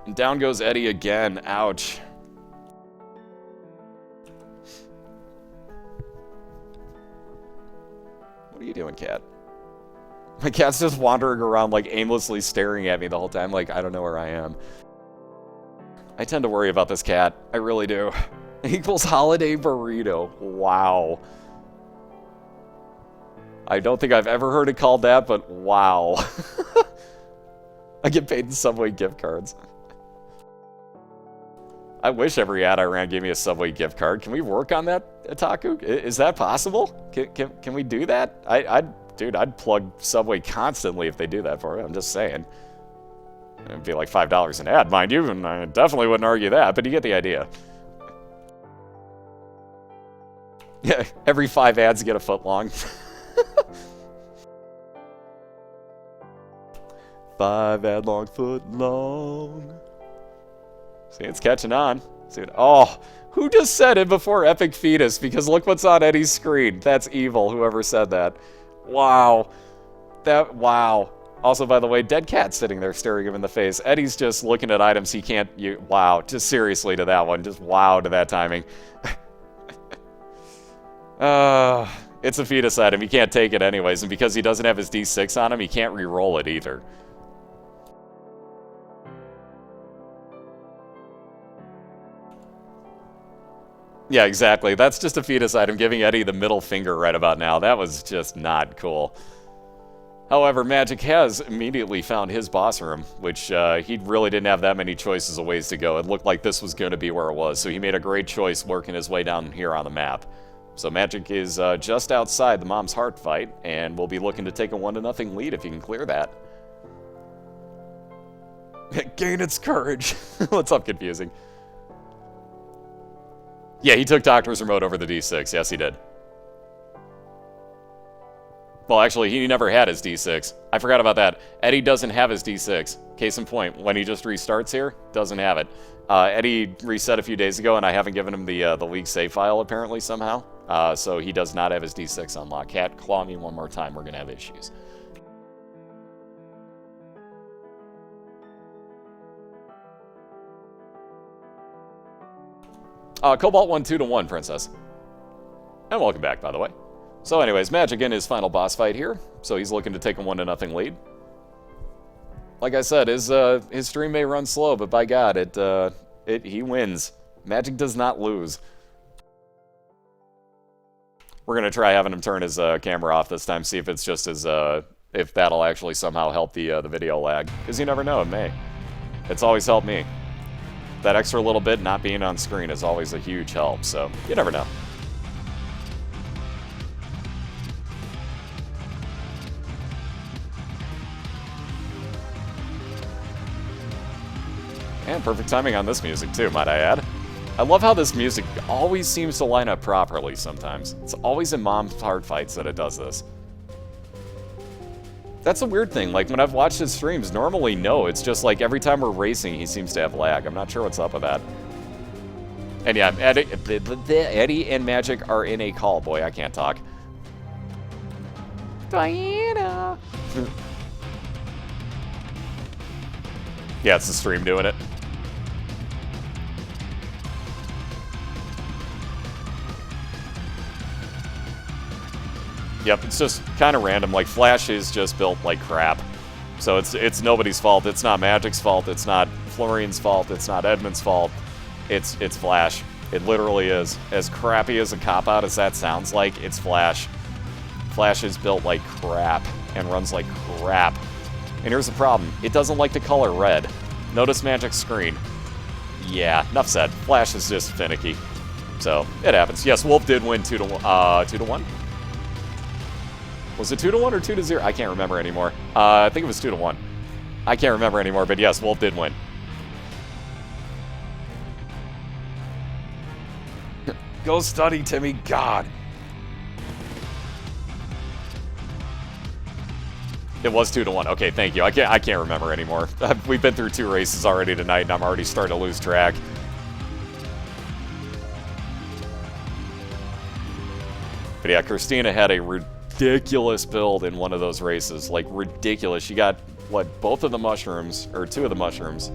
And down goes Eddie again. Ouch. What are you doing, cat? My cat's just wandering around, like, aimlessly staring at me the whole time, like, I don't know where I am. I tend to worry about this cat. I really do. Equals holiday burrito. Wow. I don't think I've ever heard it called that, but wow. I get paid in Subway gift cards. I wish every ad I ran gave me a Subway gift card. Can we work on that, Itaku? Is that possible? Can we do that? Dude, I'd plug Subway constantly if they do that for me. I'm just saying. It'd be like $5 an ad, mind you, and I definitely wouldn't argue that, but you get the idea. Yeah, every 5 ads get a foot long. 5 ad long, foot long. See, it's catching on. See, oh, who just said it before Epic Fetus? Because look what's on Eddie's screen. That's evil, whoever said that. Wow. Wow. Also, by the way, dead cat sitting there staring him in the face. Eddie's just looking at items he can't... wow, just seriously to that one. Just wow to that timing. It's a fetus item. He can't take it anyways, and because he doesn't have his D6 on him, he can't re-roll it either. Yeah, exactly. That's just a fetus item, giving Eddie the middle finger right about now. That was just not cool. However, Magic has immediately found his boss room, which he really didn't have that many choices of ways to go. It looked like this was going to be where it was, so he made a great choice working his way down here on the map. So Magic is just outside the Mom's Heart fight, and we'll be looking to take a 1-0 lead if he can clear that. Gain its courage. What's up, Confusing? Yeah, he took Doctor's Remote over the D6. Yes, he did. Well, actually, he never had his D6. I forgot about that. Eddie doesn't have his D6. Case in point, when he just restarts here, doesn't have it. Eddie reset a few days ago, and I haven't given him the league save file, apparently, somehow. So he does not have his D6 unlocked. Cat, claw me one more time. We're going to have issues. Cobalt won 2-1, Princess. And welcome back, by the way. So anyways, Magic in his final boss fight here. So he's looking to take a 1-0 lead. Like I said, his stream may run slow, but by God, he wins. Magic does not lose. We're going to try having him turn his camera off this time, see if it's just as, if that'll actually somehow help the video lag. Because you never know, it may. It's always helped me. That extra little bit not being on screen is always a huge help, so you never know. And perfect timing on this music too, might I add. I love how this music always seems to line up properly sometimes. It's always in Mom's Hard Fights that it does this. That's a weird thing, like when I've watched his streams, normally no, it's just like every time we're racing he seems to have lag. I'm not sure what's up with that. And yeah, Eddie and Magic are in a call. Boy, I can't talk. Diana! Yeah, it's the stream doing it. Yep, it's just kind of random. Like, Flash is just built like crap. So it's nobody's fault. It's not Magic's fault. It's not Florian's fault. It's not Edmund's fault. It's Flash. It literally is. As crappy as a cop-out as that sounds like, it's Flash. Flash is built like crap and runs like crap. And here's the problem. It doesn't like the color red. Notice Magic's screen. Yeah, enough said. Flash is just finicky. So, it happens. Yes, Wolf did win 2-1. Was it 2-1 or 2-0? I can't remember anymore. I think it was 2-1. I can't remember anymore, but yes, Wolf did win. Go study, Timmy. God. It was 2-1. Okay, thank you. I can't remember anymore. We've been through 2 races already tonight, and I'm already starting to lose track. But yeah, Christina had a ridiculous build in one of those races. Like, ridiculous. She got, what, both of the mushrooms, or 2 of the mushrooms.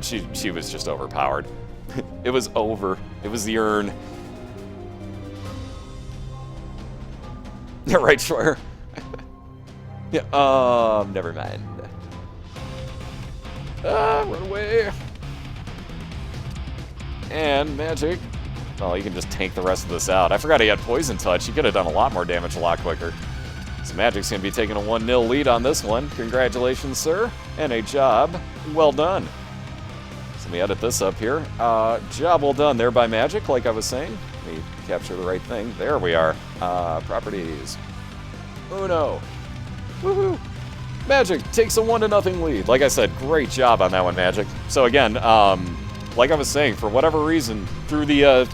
She was just overpowered. It was over. It was the urn. Yeah, right, sure. Yeah, never mind. Run away. And Magic. Oh, you can just tank the rest of this out. I forgot he had Poison Touch. He could have done a lot more damage a lot quicker. So Magic's going to be taking a 1-0 lead on this one. Congratulations, sir. And a job well done. So let me edit this up here. Job well done there by Magic, like I was saying. Let me capture the right thing. There we are. Properties. Uno. Woohoo! Magic takes a 1-0 lead. Like I said, great job on that one, Magic. So again, like I was saying, for whatever reason, through the,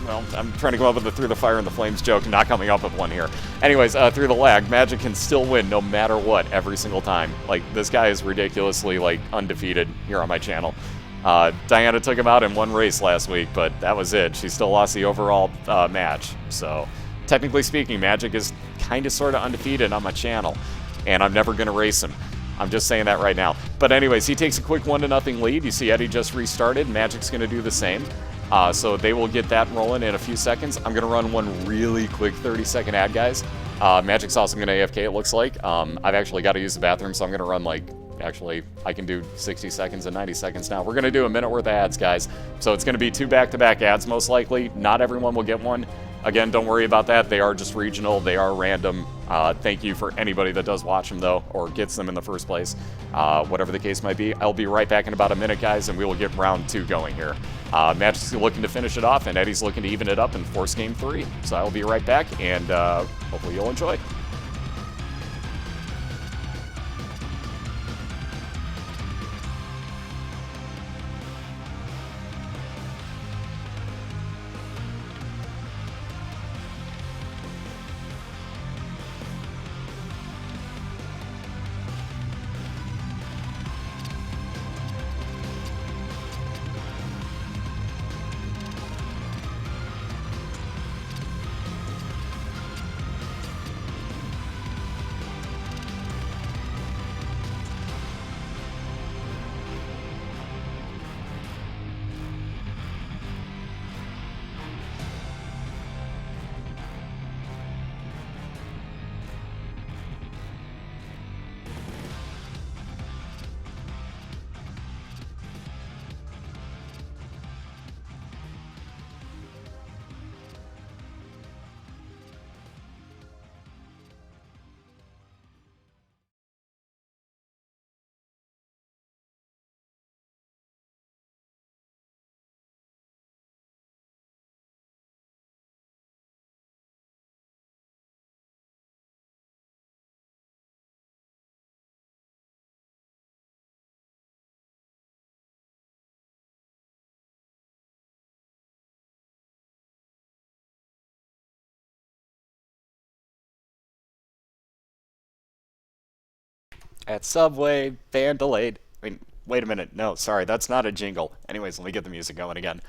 well, I'm trying to come up with the through the fire and the flames joke, not coming up with one here. Anyways, through the lag, Magic can still win no matter what, every single time. Like, this guy is ridiculously, like, undefeated here on my channel. Diana took him out in one race last week, but that was it. She still lost the overall match. So, technically speaking, Magic is kind of sort of undefeated on my channel, and I'm never going to race him. I'm just saying that right now. But anyways, he takes a quick 1-0 lead. You see Eddie just restarted. Magic's going to do the same. So they will get that rolling in a few seconds. I'm going to run one really quick 30-second ad, guys. Magic's also going to AFK, it looks like. I've actually got to use the bathroom, so I'm going to run, like, actually, I can do 60 seconds and 90 seconds now. We're going to do a minute worth of ads, guys. So it's going to be 2 back-to-back ads, most likely. Not everyone will get one. Again, don't worry about that. They are just regional. They are random. Thank you for anybody that does watch them, though, or gets them in the first place. Whatever the case might be. I'll be right back in about a minute, guys, and we will get round 2 going here. Magic's looking to finish it off, and Eddie's looking to even it up and force game 3. So I'll be right back, and hopefully you'll enjoy. At Subway, van delayed. Wait a minute. No, sorry, that's not a jingle. Anyways, let me get the music going again.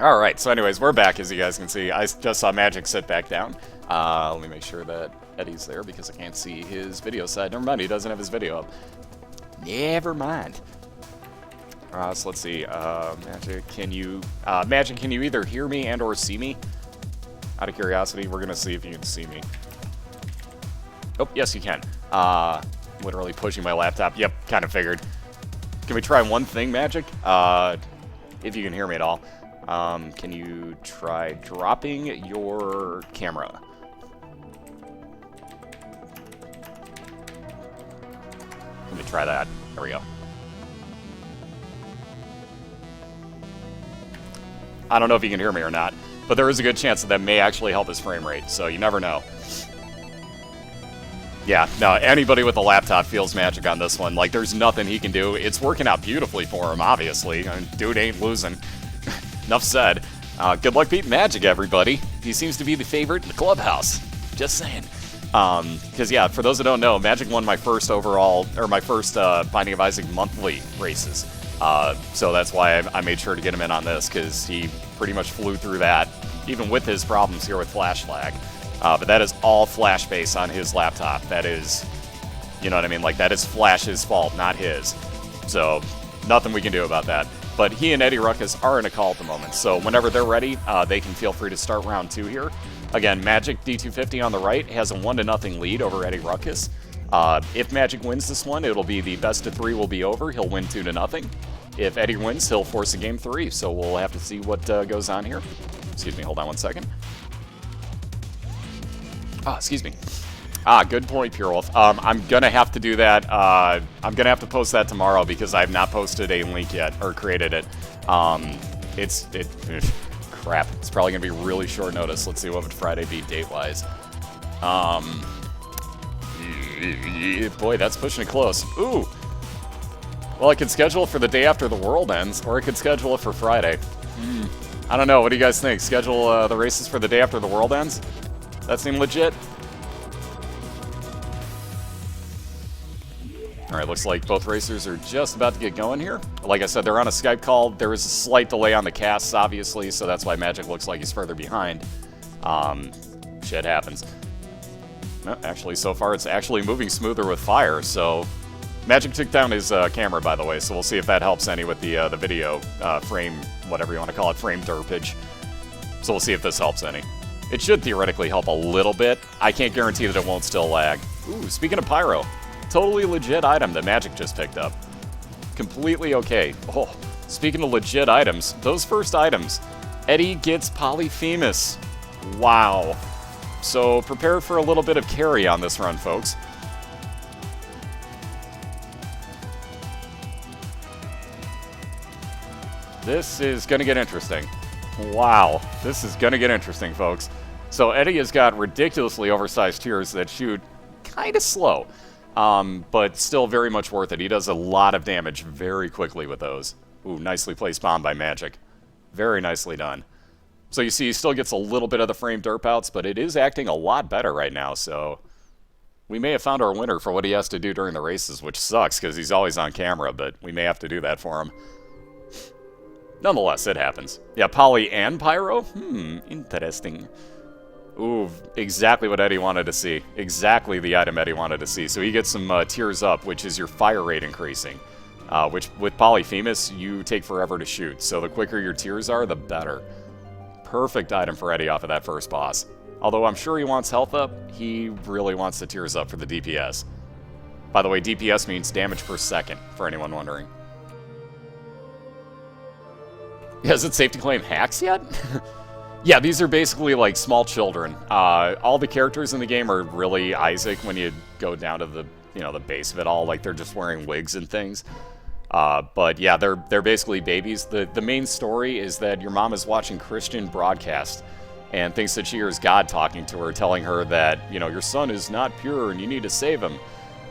Alright, so anyways, we're back, as you guys can see. I just saw Magic sit back down. Let me make sure that Eddie's there, because I can't see his video side. Never mind, he doesn't have his video up. Never mind. So let's see, Magic, can you either hear me and or see me? Out of curiosity, we're gonna see if you can see me. Oh, yes you can. Literally pushing my laptop. Yep, kind of figured. Can we try one thing, Magic? If you can hear me at all. Can you try dropping your camera? Let me try that. There we go. I don't know if you can hear me or not, but there is a good chance that may actually help his frame rate, so you never know. Yeah, no, anybody with a laptop feels Magic on this one. Like, there's nothing he can do. It's working out beautifully for him, obviously. I mean, dude ain't losing. Enough said. Good luck beating Magic, everybody. He seems to be the favorite in the clubhouse. Just saying. Because, yeah, for those that don't know, Magic won my first overall, or my first Binding of Isaac monthly races. So that's why I made sure to get him in on this, because he pretty much flew through that, even with his problems here with flash lag. But that is all Flash base on his laptop. That is, you know what I mean? Like, that is Flash's fault, not his. So, nothing we can do about that. But he and EddieRuckus are in a call at the moment, so whenever they're ready, they can feel free to start round 2 here. Again, MagicD250 on the right has a 1-0 lead over EddieRuckus. If Magic wins this one, it'll be the best of 3 will be over. He'll win 2-0. If Eddie wins, he'll force a game 3, so we'll have to see what goes on here. Excuse me, hold on one second. Excuse me. Good point, Pure Wolf. I'm gonna have to do that. I'm gonna have to post that tomorrow because I have not posted a link yet, or created it. Crap. It's probably gonna be really short notice. Let's see what would Friday be date-wise. Boy, that's pushing it close. Ooh. Well, I could schedule it for the day after the world ends, or I could schedule it for Friday. I don't know. What do you guys think? Schedule the races for the day after the world ends? That seem legit? Alright, looks like both racers are just about to get going here. Like I said, they're on a Skype call. There is a slight delay on the casts, obviously, so that's why Magic looks like he's further behind. Shit happens. No, actually, so far it's actually moving smoother with fire, so... Magic took down his camera, by the way, so we'll see if that helps any with the video frame, whatever you want to call it, frame derpage. So we'll see if this helps any. It should theoretically help a little bit. I can't guarantee that it won't still lag. Ooh, speaking of Pyro, totally legit item that Magic just picked up. Completely okay. Oh, speaking of legit items, those first items, Eddie gets Polyphemus. Wow. So prepare for a little bit of carry on this run, folks. This is going to get interesting. Wow. This is going to get interesting, folks. So Eddie has got ridiculously oversized tiers that shoot kind of slow, but still very much worth it. He does a lot of damage very quickly with those. Ooh, nicely placed bomb by Magic. Very nicely done. So you see he still gets a little bit of the frame derp outs, but it is acting a lot better right now, so... We may have found our winner for what he has to do during the races, which sucks because he's always on camera, but we may have to do that for him. Nonetheless, it happens. Yeah, Poly and Pyro? Interesting. Ooh, exactly what Eddie wanted to see. Exactly the item Eddie wanted to see. So he gets some tears up, which is your fire rate increasing. Which, with Polyphemus, you take forever to shoot. So the quicker your tears are, the better. Perfect item for Eddie off of that first boss. Although I'm sure he wants health up, he really wants the tears up for the DPS. By the way, DPS means damage per second, for anyone wondering. Has it safe to claim hacks yet? Yeah, these are basically like small children. All the characters in the game are really Isaac when you go down to the, the base of it all. Like, they're just wearing wigs and things. But yeah, they're basically babies. The main story is that your mom is watching Christian broadcast and thinks that she hears God talking to her, telling her that, your son is not pure and you need to save him.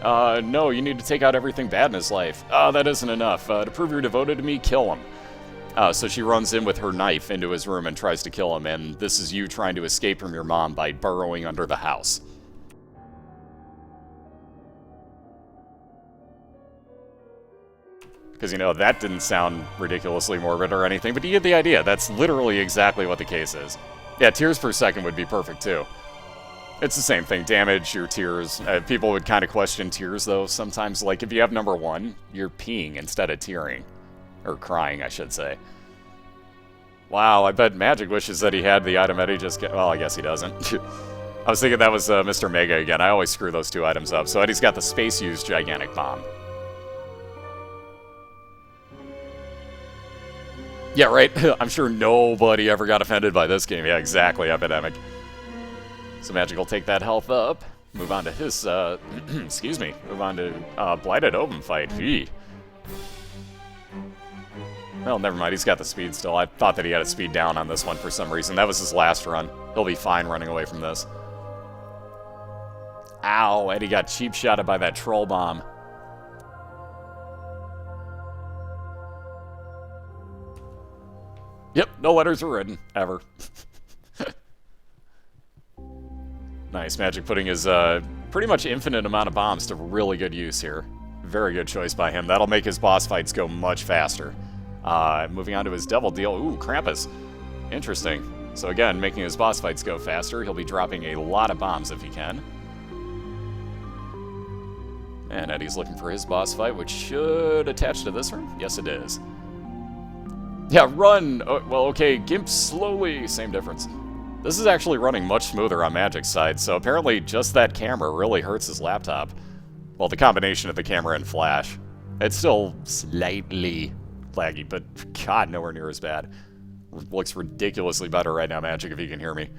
No, you need to take out everything bad in his life. That isn't enough. To prove you're devoted to me, kill him. So she runs in with her knife into his room and tries to kill him, and this is you trying to escape from your mom by burrowing under the house. Because, you know, that didn't sound ridiculously morbid or anything, but you get the idea. That's literally exactly what the case is. Yeah, tears per second would be perfect, too. It's the same thing. Damage, your tears. People would kind of question tears, though, sometimes. Like, if you have number 1, you're peeing instead of tearing. Or crying, I should say. Wow, I bet Magic wishes that he had the item Eddie just got. Well, I guess he doesn't. I was thinking that was Mr. Mega again. I always screw those 2 items up. So Eddie's got the space-used gigantic bomb. Yeah, right? I'm sure nobody ever got offended by this game. Yeah, exactly, Epidemic. So Magic will take that health up. Move on to his, excuse me. Move on to Blighted Open fight. Eee. Well, never mind. He's got the speed still. I thought that he had a speed down on this one for some reason. That was his last run. He'll be fine running away from this. Ow, Eddie got cheap-shotted by that troll bomb. Yep, no letters were written, ever. Nice, Magic putting his pretty much infinite amount of bombs to really good use here. Very good choice by him. That'll make his boss fights go much faster. Moving on to his Devil Deal. Ooh, Krampus. Interesting. So again, making his boss fights go faster. He'll be dropping a lot of bombs if he can. And Eddie's looking for his boss fight, which should attach to this room. Yes, it is. Yeah, run! Oh, well, okay, Gimp slowly. Same difference. This is actually running much smoother on Magic's side, so apparently just that camera really hurts his laptop. Well, the combination of the camera and flash. It's still slightly laggy, but God, nowhere near as bad. Looks ridiculously better right now, Magic, if you can hear me.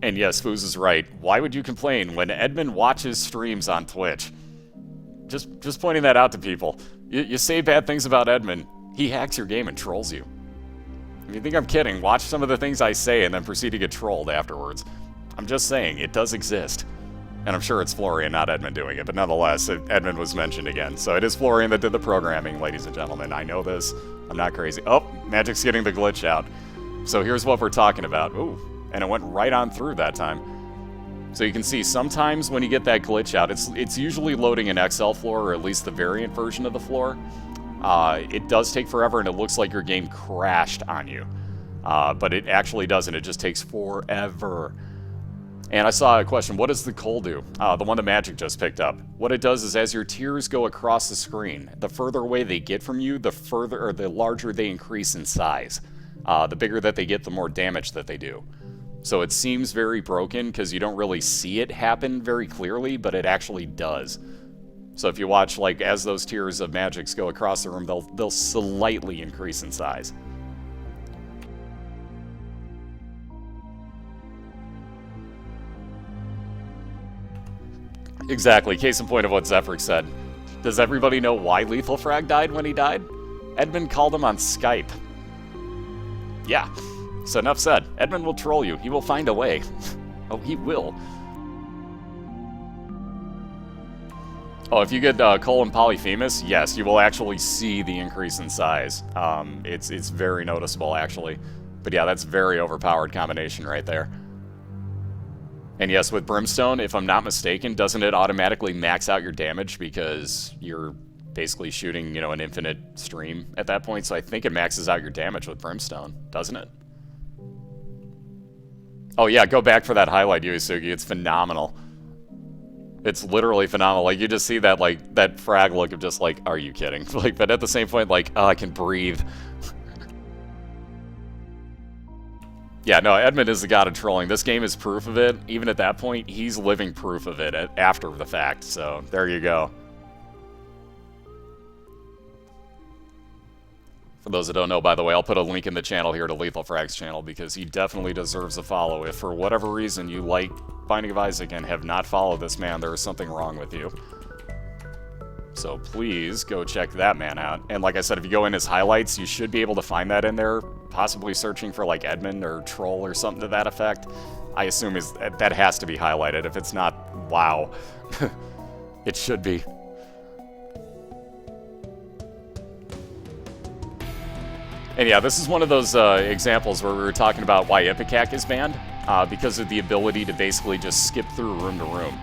And yes, Foos is right. Why would you complain when Edmund watches streams on Twitch? Just pointing that out to people. You say bad things about Edmund, he hacks your game and trolls you. If you think I'm kidding, watch some of the things I say and then proceed to get trolled afterwards. I'm just saying, it does exist. And I'm sure it's Florian, not Edmund, doing it, but nonetheless, Edmund was mentioned again. So it is Florian that did the programming, ladies and gentlemen. I know this. I'm not crazy. Oh, Magic's getting the glitch out. So here's what we're talking about. Ooh, and it went right on through that time. So you can see sometimes when you get that glitch out, it's usually loading an XL floor, or at least the variant version of the floor. It does take forever, and it looks like your game crashed on you. But it actually doesn't. It just takes forever. And I saw a question, what does the coal do? The one that Magic just picked up. What it does is as your tears go across the screen, the further away they get from you, the larger they increase in size. The bigger that they get, the more damage that they do. So it seems very broken because you don't really see it happen very clearly, but it actually does. So if you watch, like, as those tiers of Magics go across the room, they'll slightly increase in size. Exactly, case in point of what Zephyr said. Does everybody know why Lethal Frag died when he died? Edmund called him on Skype. Yeah. So enough said. Edmund will troll you. He will find a way. Oh, he will. Oh, if you get Cole and Polyphemus, yes, you will actually see the increase in size. It's very noticeable, actually. But yeah, that's very overpowered combination right there. And yes, with Brimstone, if I'm not mistaken, doesn't it automatically max out your damage because you're basically shooting, you know, an infinite stream at that point? So I think it maxes out your damage with Brimstone, doesn't it? Oh yeah, go back for that highlight, Yuisugi. It's phenomenal. It's literally phenomenal. Like, you just see that, like, that frag look of just like, are you kidding? Like, but at the same point, like, oh, I can breathe. Yeah, no, Edmund is the god of trolling. This game is proof of it. Even at that point, he's living proof of it after the fact. So, there you go. For those that don't know, by the way, I'll put a link in the channel here to Lethal Frag's channel because he definitely deserves a follow. If for whatever reason you like Binding of Isaac and have not followed this man, there is something wrong with you. So please go check that man out. And like I said, if you go in his highlights, you should be able to find that in there. Possibly searching for like Edmund or Troll or something to that effect. I assume that has to be highlighted. If it's not, wow. It should be. And yeah, this is one of those examples where we were talking about why Ipecac is banned, because of the ability to basically just skip through room to room.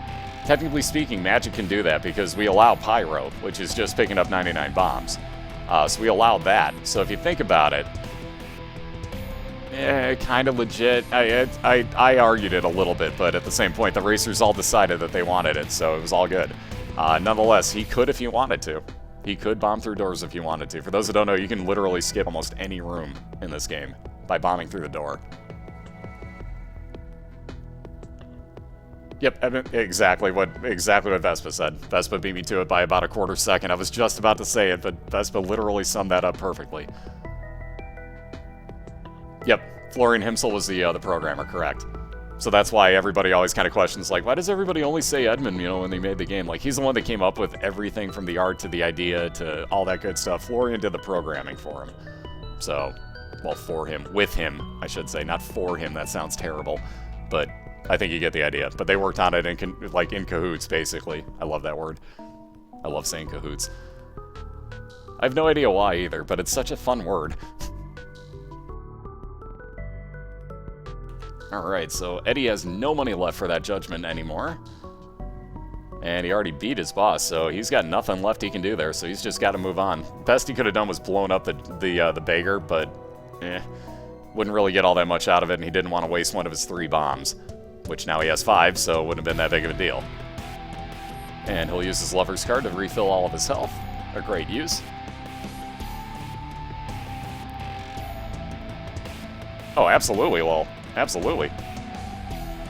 Technically speaking, Magic can do that because we allow Pyro, which is just picking up 99 bombs. So we allow that. So if you think about it, kind of legit. I argued it a little bit, but at the same point, the racers all decided that they wanted it, so it was all good. Nonetheless, he could if he wanted to. He could bomb through doors if he wanted to. For those who don't know, you can literally skip almost any room in this game by bombing through the door. Yep, exactly what Vespa said. Vespa beat me to it by about a quarter second. I was just about to say it, but Vespa literally summed that up perfectly. Yep, Florian Himsel was the programmer, correct. So that's why everybody always kind of questions, like, why does everybody only say Edmund, you know, when they made the game? Like, he's the one that came up with everything from the art to the idea to all that good stuff. Florian did the programming for him. So, well, for him. With him, I should say. Not for him, that sounds terrible. But I think you get the idea. But they worked on it in cahoots, basically. I love that word. I love saying cahoots. I have no idea why either, but it's such a fun word. Alright, so Eddie has no money left for that judgment anymore. And he already beat his boss, so he's got nothing left he can do there, so he's just got to move on. Best he could have done was blown up the beggar, but wouldn't really get all that much out of it, and he didn't want to waste one of his 3 bombs. Which now he has 5, so it wouldn't have been that big of a deal. And he'll use his Lover's card to refill all of his health. A great use. Oh, absolutely, well, absolutely.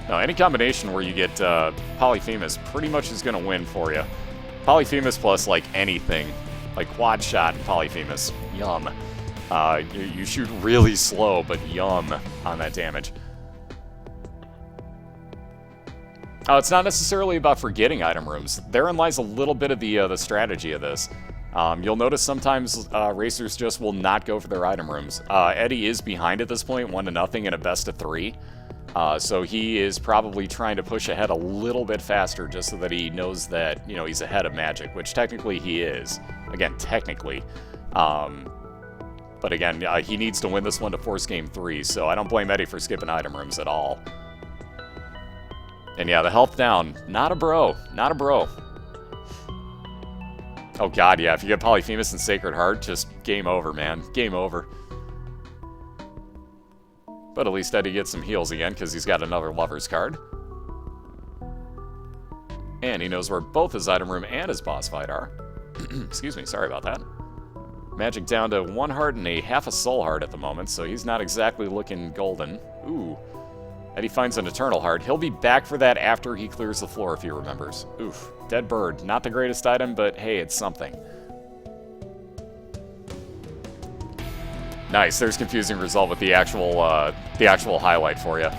Now, any combination where you get Polyphemus pretty much is going to win for you. Polyphemus plus, like, anything. Like quad shot and Polyphemus. Yum. You shoot really slow, but yum on that damage. It's not necessarily about forgetting item rooms. Therein lies a little bit of the strategy of this. You'll notice sometimes racers just will not go for their item rooms. Eddie is behind at this point, 1-0 in a best of 3. So he is probably trying to push ahead a little bit faster just so that he knows that, you know, he's ahead of Magic, which technically he is. Again, technically. But again, he needs to win this one to force game 3, so I don't blame Eddie for skipping item rooms at all. And yeah, the health down. Not a bro. Not a bro. Oh god, yeah, if you get Polyphemus and Sacred Heart, just game over, man. Game over. But at least Eddie gets some heals again, because he's got another Lover's card. And he knows where both his item room and his boss fight are. Excuse me, sorry about that. Magic down to 1 heart and a half a soul heart at the moment, so he's not exactly looking golden. Ooh. Eddie finds an Eternal Heart. He'll be back for that after he clears the floor, if he remembers. Oof. Dead bird. Not the greatest item, but hey, it's something. Nice. There's confusing result with the actual highlight for you.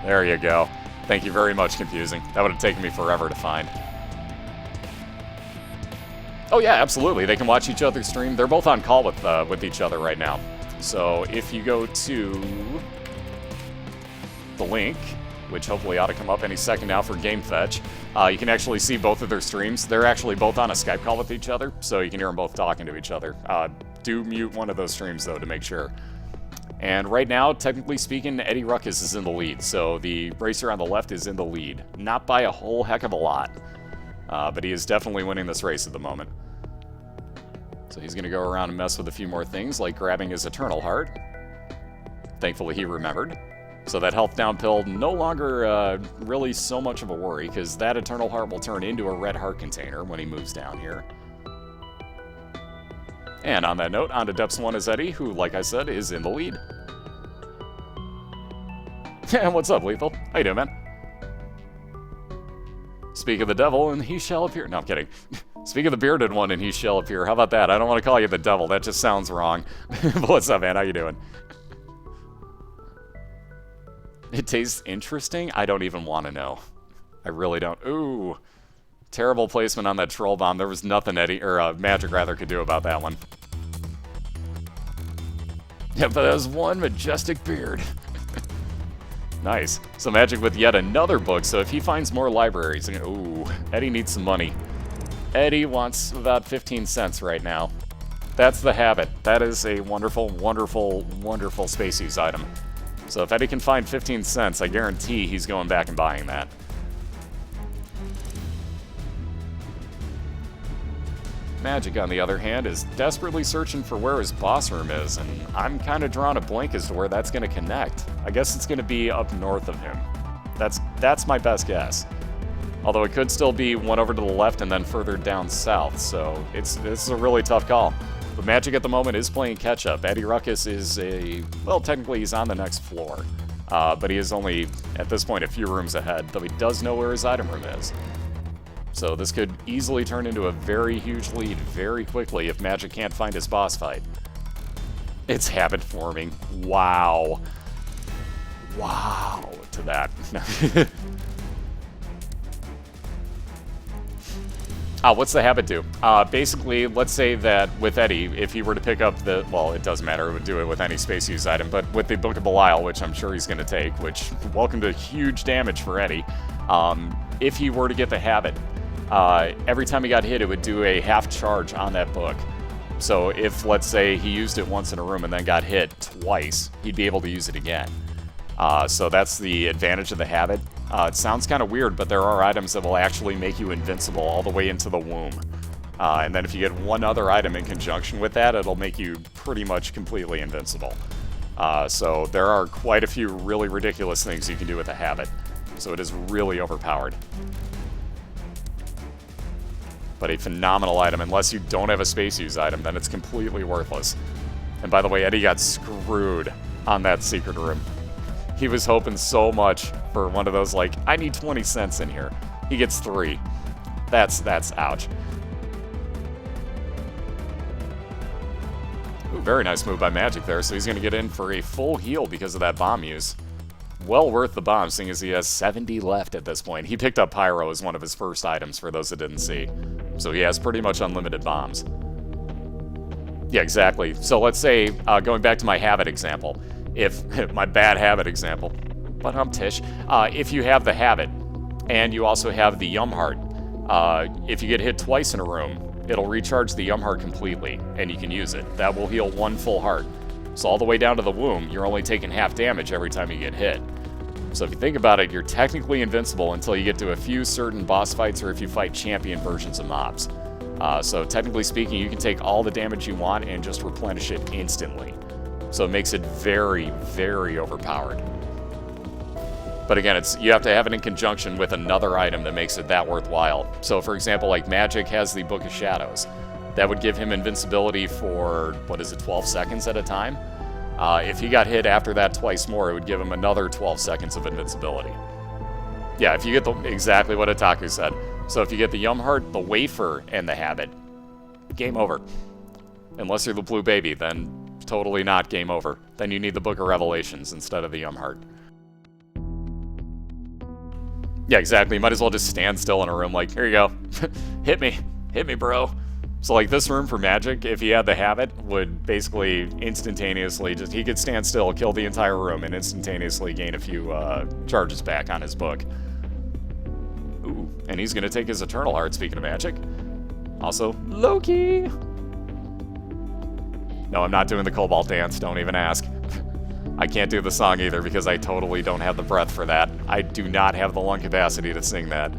There you go. Thank you very much, confusing. That would have taken me forever to find. Oh yeah, absolutely. They can watch each other stream. They're both on call with each other right now. So if you go to the link, which hopefully ought to come up any second now for Game Fetch, you can actually see both of their streams. They're actually both on a Skype call with each other, so you can hear them both talking to each other. Do mute one of those streams, though, to make sure. And right now, technically speaking, EddieRuckus is in the lead, so the racer on the left is in the lead. Not by a whole heck of a lot, but he is definitely winning this race at the moment. So he's going to go around and mess with a few more things, like grabbing his Eternal Heart. Thankfully, he remembered. So that health down pill no longer really so much of a worry, because that Eternal Heart will turn into a red heart container when he moves down here. And on that note, on to Depths 1 is Eddie, who, like I said, is in the lead. And what's up, Lethal? How you doing, man? Speak of the devil, and he shall appear. No, I'm kidding. Speak of the bearded one, and he shall appear. How about that? I don't want to call you the devil. That just sounds wrong. But what's up, man? How you doing? It tastes interesting? I don't even want to know. I really don't. Ooh. Terrible placement on that troll bomb. There was nothing Eddie, or Magic rather, could do about that one. Yeah, but that was one majestic beard. Nice. So Magic with yet another book, so if he finds more libraries... Ooh, Eddie needs some money. Eddie wants about 15 cents right now. That's the habit. That is a wonderful, wonderful, wonderful space use item. So if Eddie can find 15 cents, I guarantee he's going back and buying that. Magic, on the other hand, is desperately searching for where his boss room is, and I'm kind of drawing a blank as to where that's going to connect. I guess it's going to be up north of him. That's my best guess. Although it could still be one over to the left and then further down south, so this is a really tough call. But Magic at the moment is playing catch-up. EddieRuckus is well, technically he's on the next floor. But he is only, at this point, a few rooms ahead, though he does know where his item room is. So this could easily turn into a very huge lead very quickly if Magic can't find his boss fight. It's habit forming. Wow. Wow to that. What's the habit do? Basically, let's say that with Eddie, if he were to pick up the... Well, it doesn't matter, it would do it with any space use item, but with the Book of Belial, which I'm sure he's going to take, which, welcome to huge damage for Eddie, if he were to get the habit, every time he got hit, it would do a half charge on that book. So if, let's say, he used it once in a room and then got hit twice, he'd be able to use it again. So that's the advantage of the habit. It sounds kind of weird, but there are items that will actually make you invincible all the way into the womb. And then if you get one other item in conjunction with that, it'll make you pretty much completely invincible. So there are quite a few really ridiculous things you can do with a habit. So it is really overpowered. But a phenomenal item. Unless you don't have a space use item, then it's completely worthless. And by the way, Eddie got screwed on that secret room. He was hoping so much for one of those, like, I need 20 cents in here. He gets 3. That's ouch. Ooh, very nice move by Magic there, so he's going to get in for a full heal because of that bomb use. Well worth the bomb, seeing as he has 70 left at this point. He picked up Pyro as one of his first items, for those that didn't see. So he has pretty much unlimited bombs. Yeah, exactly. So let's say, going back to my habit example, if my bad habit example, but tish, if you have the habit, and you also have the Yum Heart, if you get hit twice in a room, it'll recharge the Yum Heart completely, and you can use it. That will heal 1 full heart. So all the way down to the womb, you're only taking half damage every time you get hit. So if you think about it, you're technically invincible until you get to a few certain boss fights or if you fight champion versions of mobs. So technically speaking, you can take all the damage you want and just replenish it instantly. So it makes it very, very overpowered. But again, you have to have it in conjunction with another item that makes it that worthwhile. So for example, like Magic has the Book of Shadows. That would give him invincibility for, 12 seconds at a time? If he got hit after that twice more, it would give him another 12 seconds of invincibility. Yeah, if you get exactly what Otaku said. So if you get the Yum Heart, the Wafer, and the Habit, game over. Unless you're the Blue Baby, then totally not game over. Then you need the Book of Revelations instead of the Yum Heart. Yeah, exactly. You might as well just stand still in a room like, here you go. Hit me, bro. So like this room for Magic, if he had the habit, would basically instantaneously he could stand still, kill the entire room, and instantaneously gain a few charges back on his book. Ooh, and he's gonna take his Eternal Heart, speaking of Magic. Also, Loki! No, I'm not doing the Cobalt Dance, don't even ask. I can't do the song either because I totally don't have the breath for that. I do not have the lung capacity to sing that.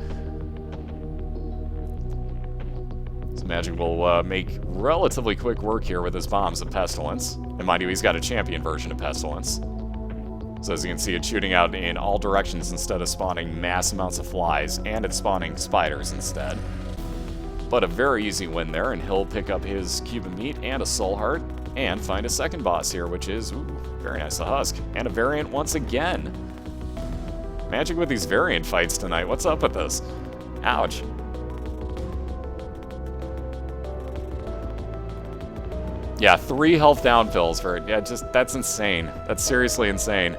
So Magic will make relatively quick work here with his bombs of Pestilence. And mind you, he's got a champion version of Pestilence. So as you can see, it's shooting out in all directions instead of spawning mass amounts of flies, and it's spawning spiders instead. But a very easy win there, and he'll pick up his Cube of Meat and a Soul Heart, and find a second boss here, which is, ooh, very nice, a Husk. And a variant once again. Magic with these variant fights tonight. What's up with this? Ouch. Yeah, 3 health down fills for it. Yeah, that's insane. That's seriously insane.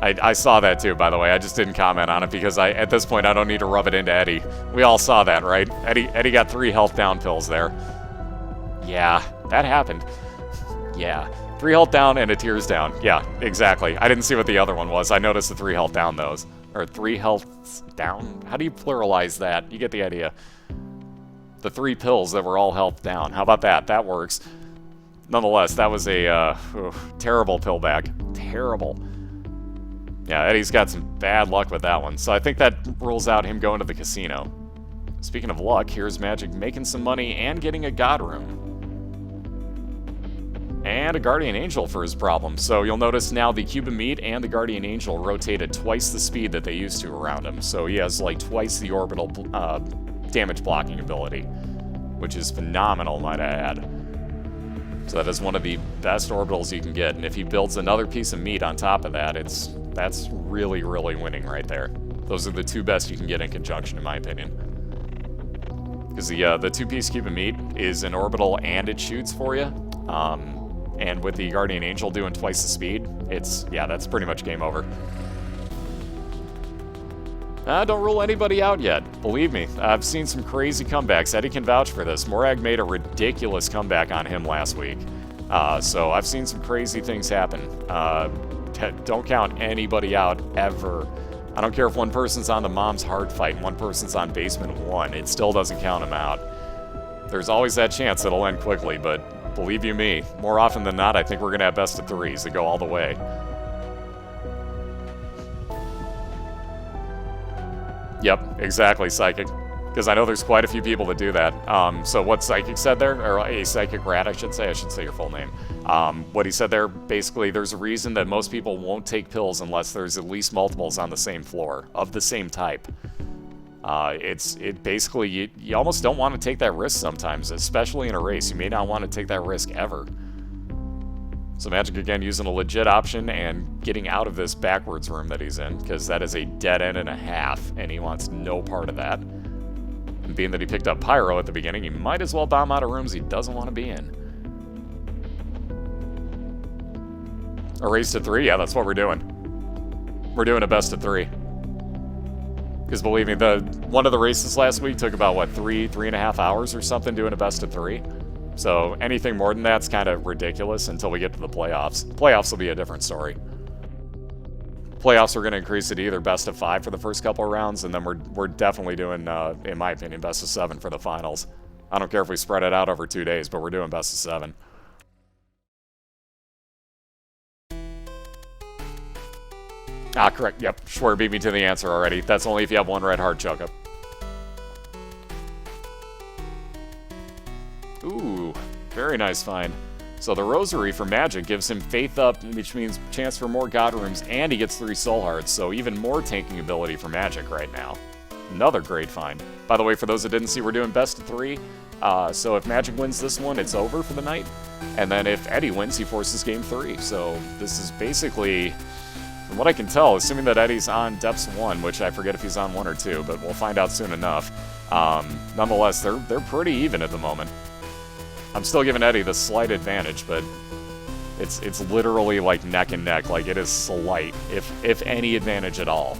I saw that too, by the way. I just didn't comment on it because at this point I don't need to rub it into Eddie. We all saw that, right? Eddie got 3 health down pills there. Yeah, that happened. Yeah, 3 health down and a tears down. Yeah, exactly. I didn't see what the other one was. I noticed the 3 health down those. Or 3 health down? How do you pluralize that? You get the idea. The 3 pills that were all health down. How about that? That works. Nonetheless, that was a terrible pill bag. Terrible. Yeah, Eddie's got some bad luck with that one. So I think that rules out him going to the casino. Speaking of luck, here's Magic making some money and getting a God Room. And a Guardian Angel for his problem. So you'll notice now the Cube of Meat and the Guardian Angel rotate at twice the speed that they used to around him. So he has like twice the orbital damage blocking ability, which is phenomenal, might I add. So that is one of the best orbitals you can get. And if he builds another piece of meat on top of that, that's really, really winning right there. Those are the 2 best you can get in conjunction, in my opinion. Because the 2-piece Cube of Meat is an orbital and it shoots for you. And with the Guardian Angel doing twice the speed, that's pretty much game over. Don't rule anybody out yet. Believe me, I've seen some crazy comebacks. Eddie can vouch for this. Morag made a ridiculous comeback on him last week. So I've seen some crazy things happen. Don't count anybody out, ever. I don't care if one person's on the Mom's Hard Fight and one person's on Basement 1. It still doesn't count them out. There's always that chance it'll end quickly, but believe you me, more often than not, I think we're going to have best of 3s that go all the way. Yep, exactly, Psychic. Because I know there's quite a few people that do that. So what Psychic said there, or a Psychic Rat, I should say your full name. What he said there, basically, there's a reason that most people won't take pills unless there's at least multiples on the same floor, of the same type. Basically, you almost don't want to take that risk sometimes, especially in a race. You may not want to take that risk ever. So Magic, again, using a legit option and getting out of this backwards room that he's in, because that is a dead end and a half, and he wants no part of that. And being that he picked up Pyro at the beginning, he might as well bomb out of rooms he doesn't want to be in. A race to 3? Yeah, that's what we're doing. We're doing a best of 3. Because believe me, one of the races last week took about, what, 3.5 hours or something doing a best of 3? So anything more than that's kind of ridiculous until we get to the playoffs. Playoffs will be a different story. Playoffs are going to increase it to either best of 5 for the first couple of rounds, and then we're definitely doing, in my opinion, best of 7 for the finals. I don't care if we spread it out over 2 days, but we're doing best of 7. Ah, correct. Yep, Schwer beat me to the answer already. That's only if you have 1 red heart choke-up. Ooh, very nice find. So the Rosary for Magic gives him Faith Up, which means chance for more God Rooms, and he gets 3 Soul Hearts, so even more tanking ability for Magic right now. Another great find. By the way, for those that didn't see, we're doing best of 3. So if Magic wins this one, it's over for the night. And then if Eddie wins, he forces game 3. So this is basically... From what I can tell, assuming that Eddie's on Depths 1, which I forget if he's on 1 or 2, but we'll find out soon enough. Nonetheless, they're pretty even at the moment. I'm still giving Eddie the slight advantage, but it's literally like neck and neck. Like, it is slight, if any advantage at all.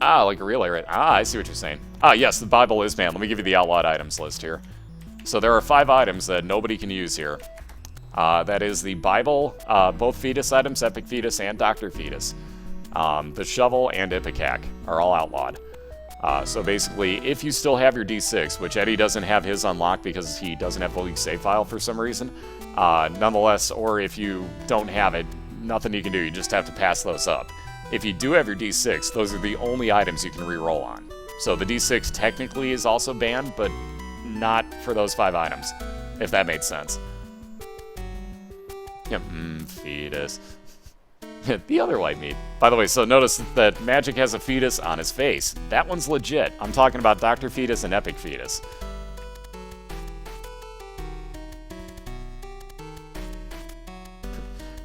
Ah, like a relay, right? Ah, I see what you're saying. Ah, yes, the Bible is banned. Let me give you the outlawed items list here. So there are 5 items that nobody can use here. That is the Bible, both Fetus items, Epic Fetus and Dr. Fetus. The Shovel and Ipecac are all outlawed. So basically, if you still have your D6, which Eddie doesn't have his unlocked because he doesn't have the league save file for some reason, nonetheless, or if you don't have it, nothing you can do, you just have to pass those up. If you do have your D6, those are the only items you can re-roll on. So the D6 technically is also banned, but not for those 5 items, if that made sense. Yep, Fetus. The other white meat. By the way, so notice that Magic has a fetus on his face. That one's legit. I'm talking about Dr. Fetus and Epic Fetus.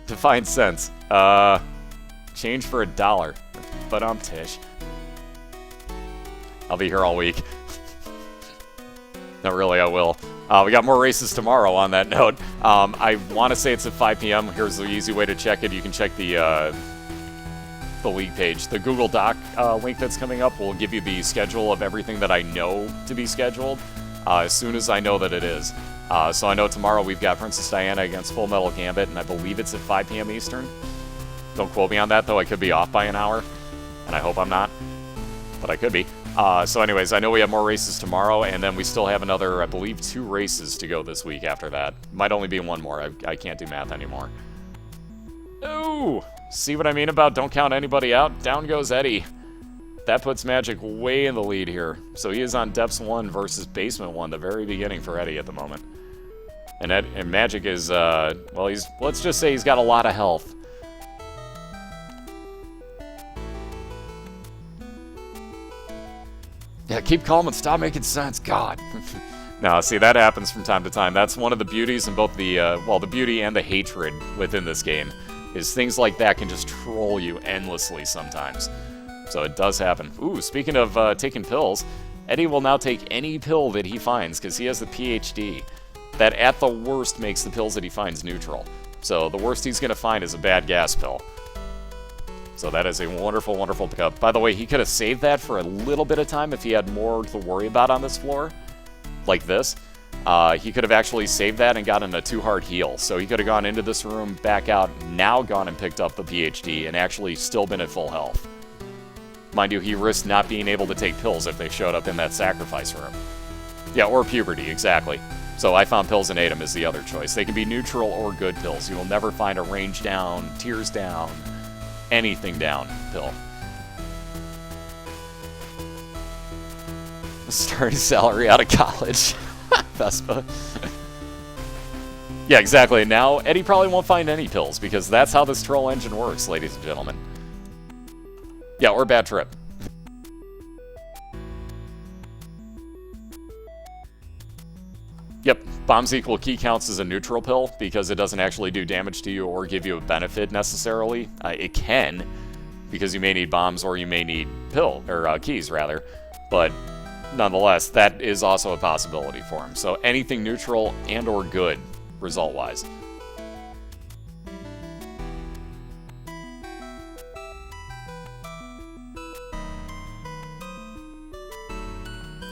Define sense. Change for $1. But I'm Tish. I'll be here all week. No, really, I will. We got more races tomorrow on that note. I want to say it's at 5 p.m. Here's the easy way to check it. You can check the the league page. The Google Doc link that's coming up will give you the schedule of everything that I know to be scheduled as soon as I know that it is. So I know tomorrow we've got Princess Diana against Full Metal Gambit, and I believe it's at 5 p.m. Eastern. Don't quote me on that, though. I could be off by an hour, and I hope I'm not, but I could be. So anyways, I know we have more races tomorrow, and then we still have another, I believe, 2 races to go this week after that. Might only be 1 more. I can't do math anymore. Ooh! See what I mean about don't count anybody out? Down goes Eddie. That puts Magic way in the lead here. So he is on Depths 1 versus Basement 1, the very beginning for Eddie at the moment. And Magic is, well, let's just say he's got a lot of health. Yeah, keep calm and stop making sense, God. No, see, that happens from time to time. That's one of the beauties in both the, well, the beauty and the hatred within this game, is things like that can just troll you endlessly sometimes. So it does happen. Ooh, speaking of taking pills, Eddie will now take any pill that he finds, because he has the PhD. That, at the worst, makes the pills that he finds neutral. So the worst he's going to find is a bad gas pill. So that is a wonderful, wonderful pickup. By the way, he could have saved that for a little bit of time if he had more to worry about on this floor, like this. He could have actually saved that and gotten a 2-heart heal. So he could have gone into this room, back out, now gone and picked up the PhD, and actually still been at full health. Mind you, he risked not being able to take pills if they showed up in that sacrifice room. Yeah, or puberty, exactly. So I found pills and ate them is the other choice. They can be neutral or good pills. You will never find a range down, tears down, anything down pill. Starting salary out of college. Vespa. Yeah, exactly. Now, Eddie probably won't find any pills, because that's how this troll engine works, ladies and gentlemen. Yeah, or bad trip. Yep, bombs equal key counts as a neutral pill, because it doesn't actually do damage to you or give you a benefit necessarily. It can, because you may need bombs or you may need keys, rather. But nonetheless, that is also a possibility for him. So anything neutral and or good, result-wise.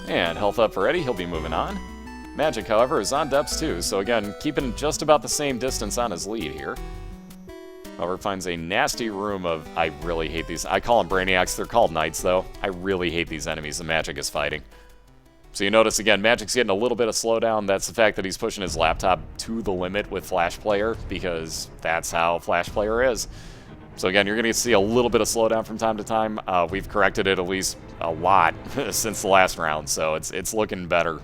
And health up for Eddie, he'll be moving on. Magic, however, is on depths too, so again, keeping just about the same distance on his lead here. However, finds a nasty room of... I really hate these. I call them Brainiacs. They're called Knights, though. I really hate these enemies that Magic is fighting. So you notice, again, Magic's getting a little bit of slowdown. That's the fact that he's pushing his laptop to the limit with Flash Player, because that's how Flash Player is. So again, you're going to see a little bit of slowdown from time to time. We've corrected it at least a lot since the last round, so it's looking better.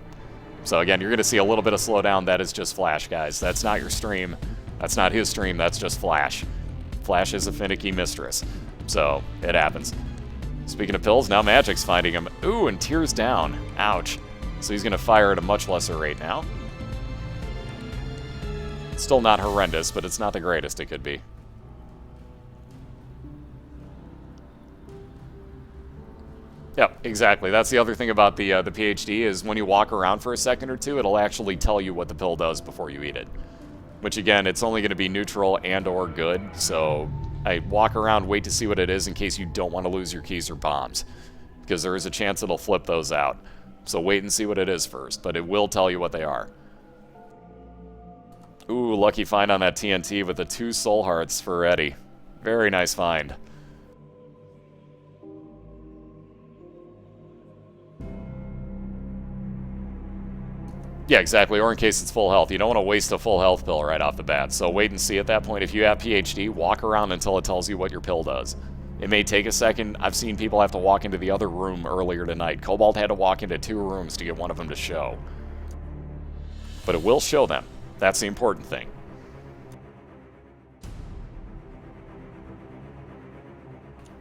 So again, you're going to see a little bit of slowdown. That is just Flash, guys. That's not your stream. That's not his stream. That's just Flash. Flash is a finicky mistress. So, it happens. Speaking of pills, now Magic's finding him. Ooh, and tears down. Ouch. So he's going to fire at a much lesser rate now. Still not horrendous, but it's not the greatest it could be. Yep, exactly. That's the other thing about the PhD is when you walk around for a second or two, it'll actually tell you what the pill does before you eat it. Which, again, it's only going to be neutral and or good, so I walk around, wait to see what it is in case you don't want to lose your keys or bombs. Because there is a chance it'll flip those out. So wait and see what it is first, but it will tell you what they are. Ooh, lucky find on that TNT with the 2 soul hearts for Eddie. Very nice find. Yeah, exactly, or in case it's full health. You don't want to waste a full health pill right off the bat, so wait and see at that point. If you have PhD, walk around until it tells you what your pill does. It may take a second. I've seen people have to walk into the other room earlier tonight. Cobalt had to walk into 2 rooms to get one of them to show. But it will show them. That's the important thing.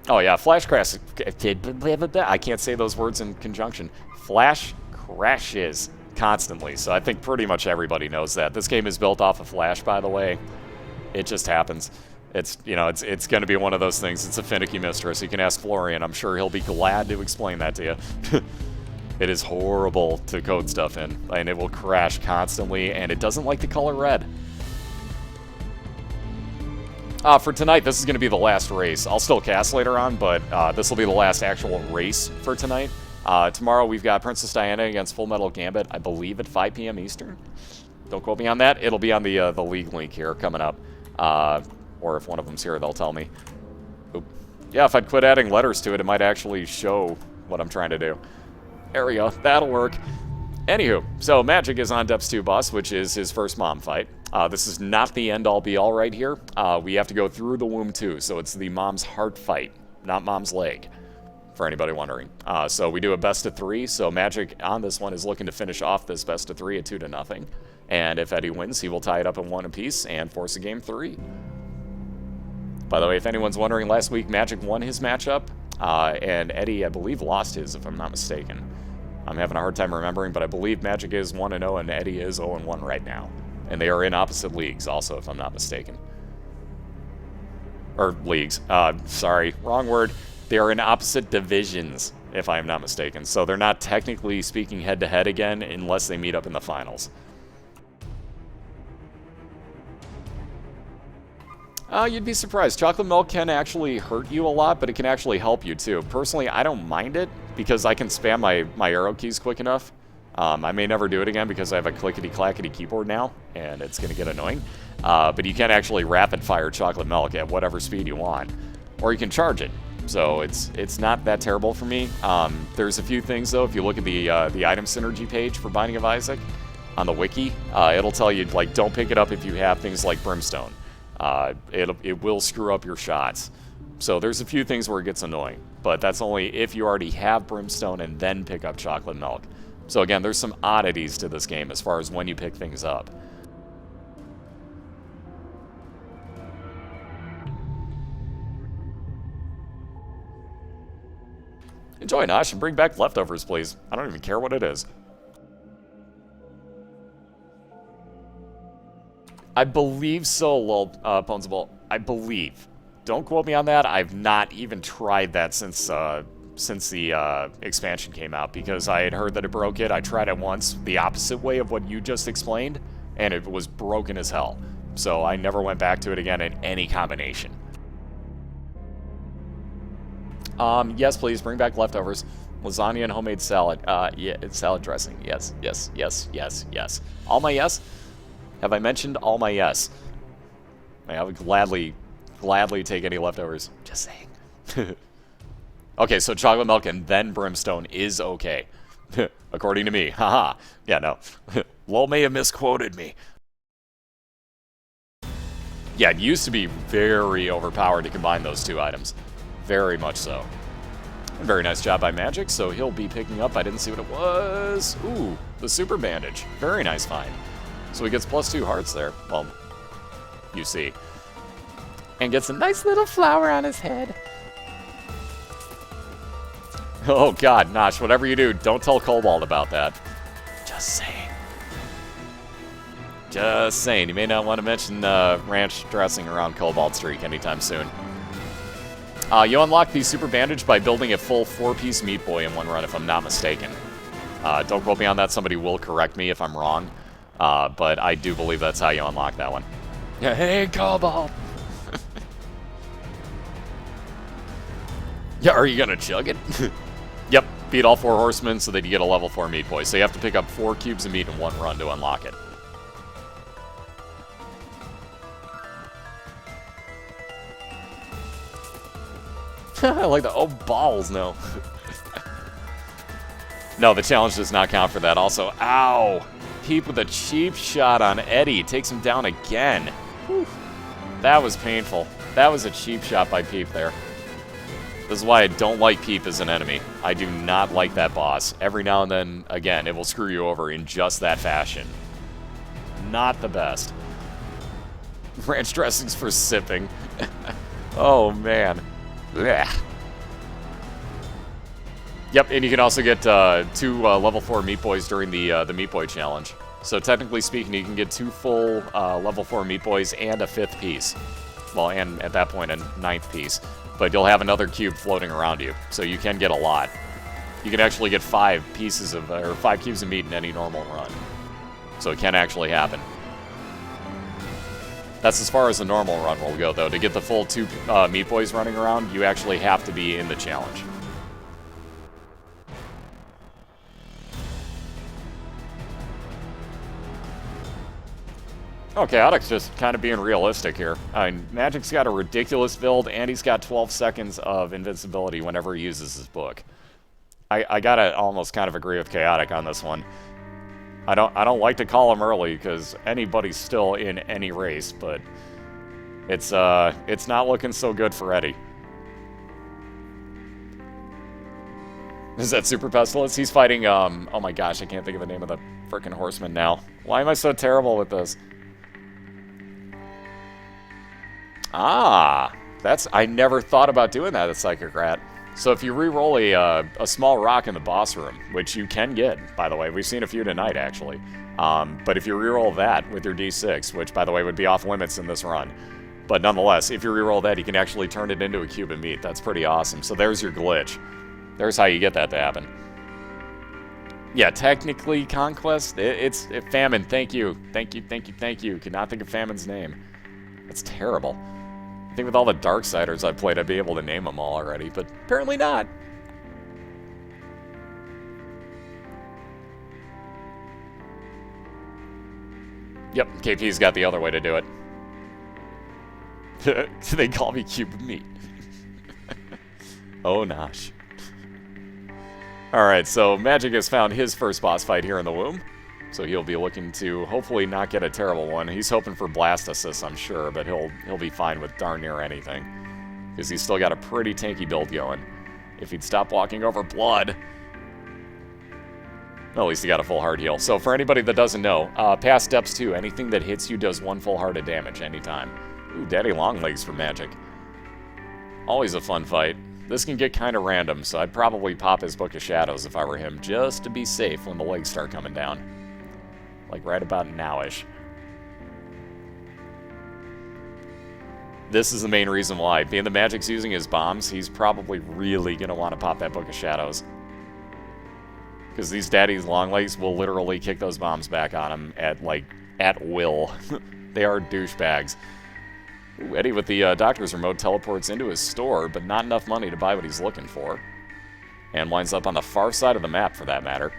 Oh yeah, Flash crash. I can't say those words in conjunction. Flash crashes constantly, so I think pretty much everybody knows that. This game is built off of Flash, by the way. It just happens. It's, you know, it's going to be one of those things. It's a finicky mistress. You can ask Florian. I'm sure he'll be glad to explain that to you. It is horrible to code stuff in, and it will crash constantly, and it doesn't like the color red. For tonight, this is going to be the last race. I'll still cast later on, but this will be the last actual race for tonight. Tomorrow, we've got Princess Diana against Full Metal Gambit, I believe at 5 p.m. Eastern. Don't quote me on that. It'll be on the league link here coming up. Or if one of them's here, they'll tell me. Oop. Yeah, if I'd quit adding letters to it, it might actually show what I'm trying to do. There we go. That'll work. Anywho, so Magic is on Depths 2 boss, which is his first mom fight. This is not the end-all be-all right here. We have to go through the womb too, so it's the mom's heart fight, not mom's leg, for anybody wondering. So we do a best of 3, so Magic on this one is looking to finish off this best of 3 at 2-0. And if Eddie wins, he will tie it up in 1 apiece and force a game 3. By the way, if anyone's wondering, last week Magic won his matchup, and Eddie, I believe, lost his, if I'm not mistaken. I'm having a hard time remembering, but I believe Magic is 1-0 and Eddie is 0-1 right now. And they are in opposite leagues also, if I'm not mistaken. Or leagues. Sorry, wrong word. They are in opposite divisions, if I am not mistaken. So they're not technically speaking head-to-head again unless they meet up in the finals. You'd be surprised. Chocolate milk can actually hurt you a lot, but it can actually help you too. Personally, I don't mind it because I can spam my arrow keys quick enough. I may never do it again because I have a clickety-clackety keyboard now, and it's going to get annoying. But you can actually rapid-fire chocolate milk at whatever speed you want, or you can charge it. So it's not that terrible for me. There's a few things, though. If you look at the item synergy page for Binding of Isaac on the wiki, it'll tell you, like, don't pick it up if you have things like Brimstone. It will screw up your shots. So there's a few things where it gets annoying, but that's only if you already have Brimstone and then pick up chocolate milk. So again, there's some oddities to this game as far as when you pick things up. Enjoy, Nosh, and bring back leftovers, please. I don't even care what it is. I believe so, Ponzable. I believe. Don't quote me on that. I've not even tried that since the expansion came out, because I had heard that it broke it. I tried it once, the opposite way of what you just explained, and it was broken as hell. So I never went back to it again in any combination. Yes, please, bring back leftovers. Lasagna and homemade salad. Yeah, it's salad dressing. Yes, yes, yes, yes, yes. All my yes? Have I mentioned all my yes? I would gladly take any leftovers. Just saying. Okay, so chocolate milk and then Brimstone is okay. According to me. Haha. Yeah, no. Lol may have misquoted me. Yeah, it used to be very overpowered to combine those two items. Very much so. Very nice job by Magic, so he'll be picking up, I didn't see what it was. Ooh, the super bandage. Very nice find. So he gets +2 hearts there. Well, you see. And gets a nice little flower on his head. Oh god, Nosh, whatever you do, don't tell Cobalt about that. Just saying. Just saying. You may not want to mention ranch dressing around Cobalt Streak anytime soon. You unlock the super bandage by building a full 4-piece Meat Boy in one run, if I'm not mistaken. Don't quote me on that. Somebody will correct me if I'm wrong. But I do believe that's how you unlock that one. Yeah, hey, Cobalt! Yeah, are you gonna chug it? Yep, beat all 4 horsemen so that you get a level 4 Meat Boy. So you have to pick up 4 cubes of meat in one run to unlock it. I like that. Oh, balls, no. No, the challenge does not count for that. Also, ow! Peep with a cheap shot on Eddie. Takes him down again. Whew. That was painful. That was a cheap shot by Peep there. This is why I don't like Peep as an enemy. I do not like that boss. Every now and then, again, it will screw you over in just that fashion. Not the best. Ranch dressings for sipping. Oh, man. Blech. Yep, and you can also get 2 level 4 Meat Boys during the Meat Boy challenge. So technically speaking, you can get 2 full level 4 Meat Boys and a 5th piece. Well, and at that point, a 9th piece. But you'll have another cube floating around you, so you can get a lot. You can actually get 5 pieces of, or 5 cubes of meat in any normal run. So it can actually happen. That's as far as the normal run will go, though. To get the full 2 Meat Boys running around, you actually have to be in the challenge. Oh, Chaotic's just kind of being realistic here. I mean, Magic's got a ridiculous build, and he's got 12 seconds of invincibility whenever he uses his book. I gotta almost kind of agree with Chaotic on this one. I don't like to call him early because anybody's still in any race, but it's not looking so good for Eddie. Is that Super Pestilence? He's fighting oh my gosh, I can't think of the name of the frickin' horseman now. Why am I so terrible with this? Ah, I never thought about doing that at Psychic Rat. So if you re-roll a small rock in the boss room, which you can get, by the way, we've seen a few tonight, actually. But if you re-roll that with your D6, which, by the way, would be off limits in this run, but nonetheless, if you re-roll that, you can actually turn it into a cube of meat. That's pretty awesome. So there's your glitch. There's how you get that to happen. Yeah, technically, Conquest, it's Famine. Thank you. Thank you, thank you, thank you. Could not think of Famine's name. That's terrible. I think with all the Darksiders I've played, I'd be able to name them all already, but apparently not. Yep, KP's got the other way to do it. They call me Cube of Meat. Oh, nosh. Alright, so Magic has found his first boss fight here in the womb. So he'll be looking to hopefully not get a terrible one. He's hoping for blast assists, I'm sure, but he'll be fine with darn near anything. Because he's still got a pretty tanky build going. If he'd stop walking over blood... Well, at least he got a full hard heal. So for anybody that doesn't know, past steps 2, anything that hits you does 1 full heart of damage anytime. Ooh, Daddy Longlegs for Magic. Always a fun fight. This can get kind of random, so I'd probably pop his Book of Shadows if I were him, just to be safe when the legs start coming down. Like right about now-ish. This is the main reason why. Being the Magic's using his bombs, he's probably really going to want to pop that Book of Shadows. Because these Daddy's Longlegs will literally kick those bombs back on him at will. They are douchebags. Ooh, Eddie with the doctor's remote teleports into his store, but not enough money to buy what he's looking for. And winds up on the far side of the map, for that matter.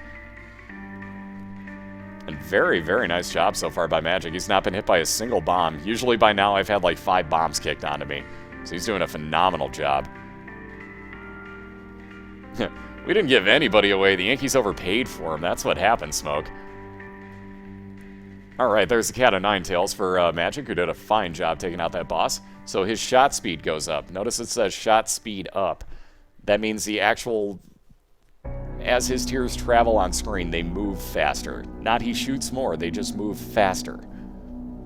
And very, very nice job so far by Magic. He's not been hit by a single bomb. Usually by now I've had like 5 bombs kicked onto me. So he's doing a phenomenal job. We didn't give anybody away. The Yankees overpaid for him. That's what happened, Smoke. Alright, there's the cat of 9 tails for Magic, who did a fine job taking out that boss. So his shot speed goes up. Notice it says shot speed up. That means the actual... As his tiers travel on screen, they move faster. Not he shoots more, they just move faster.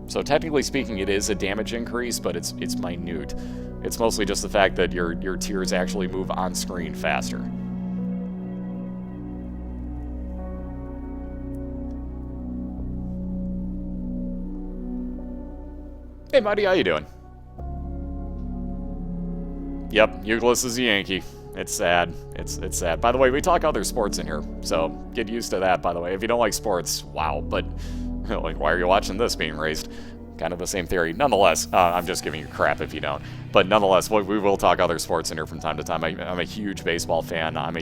So technically speaking, it is a damage increase, but it's minute. It's mostly just the fact that your tiers actually move on screen faster. Hey, Mighty, how you doing? Yep, Euclid is a Yankee. It's sad. It's sad. By the way, we talk other sports in here, so get used to that, by the way. If you don't like sports, wow, but like, why are you watching this being raised? Kind of the same theory. Nonetheless, I'm just giving you crap if you don't. But nonetheless, we will talk other sports in here from time to time. I'm a huge baseball fan. I'm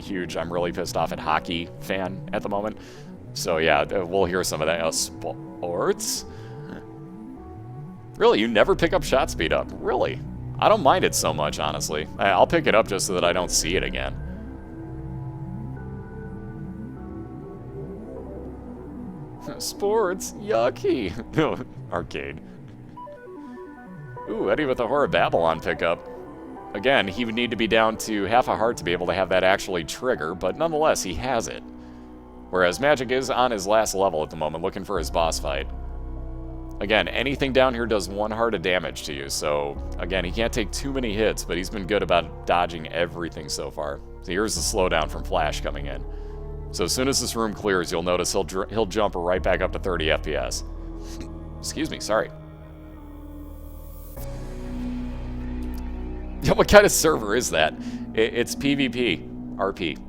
really pissed off at hockey fan at the moment. So yeah, we'll hear some of that. Sports? Really, you never pick up shot speed up? Really? I don't mind it so much, honestly. I'll pick it up just so that I don't see it again. Sports? Yucky. Arcade. Ooh, Eddie with a Horror Babylon pickup. Again, he would need to be down to half a heart to be able to have that actually trigger, but nonetheless, he has it. Whereas Magic is on his last level at the moment, looking for his boss fight. Again, anything down here does 1 heart of damage to you, so, again, he can't take too many hits, but he's been good about dodging everything so far. So here's the slowdown from Flash coming in. So as soon as this room clears, you'll notice he'll jump right back up to 30 FPS. Excuse me, sorry. Yeah, what kind of server is that? It's PvP, RP.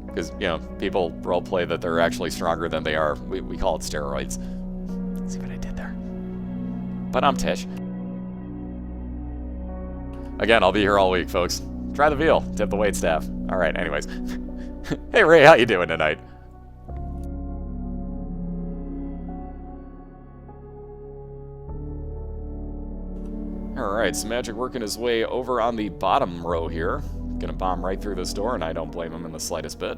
Because, you know, people roleplay that they're actually stronger than they are. We call it steroids. See what I did there? But I'm Tish. Again, I'll be here all week, folks. Try the veal. Tip the waitstaff. Alright, anyways. Hey, Ray, how you doing tonight? Alright, so Magic working his way over on the bottom row here. Gonna bomb right through this door, and I don't blame him in the slightest bit.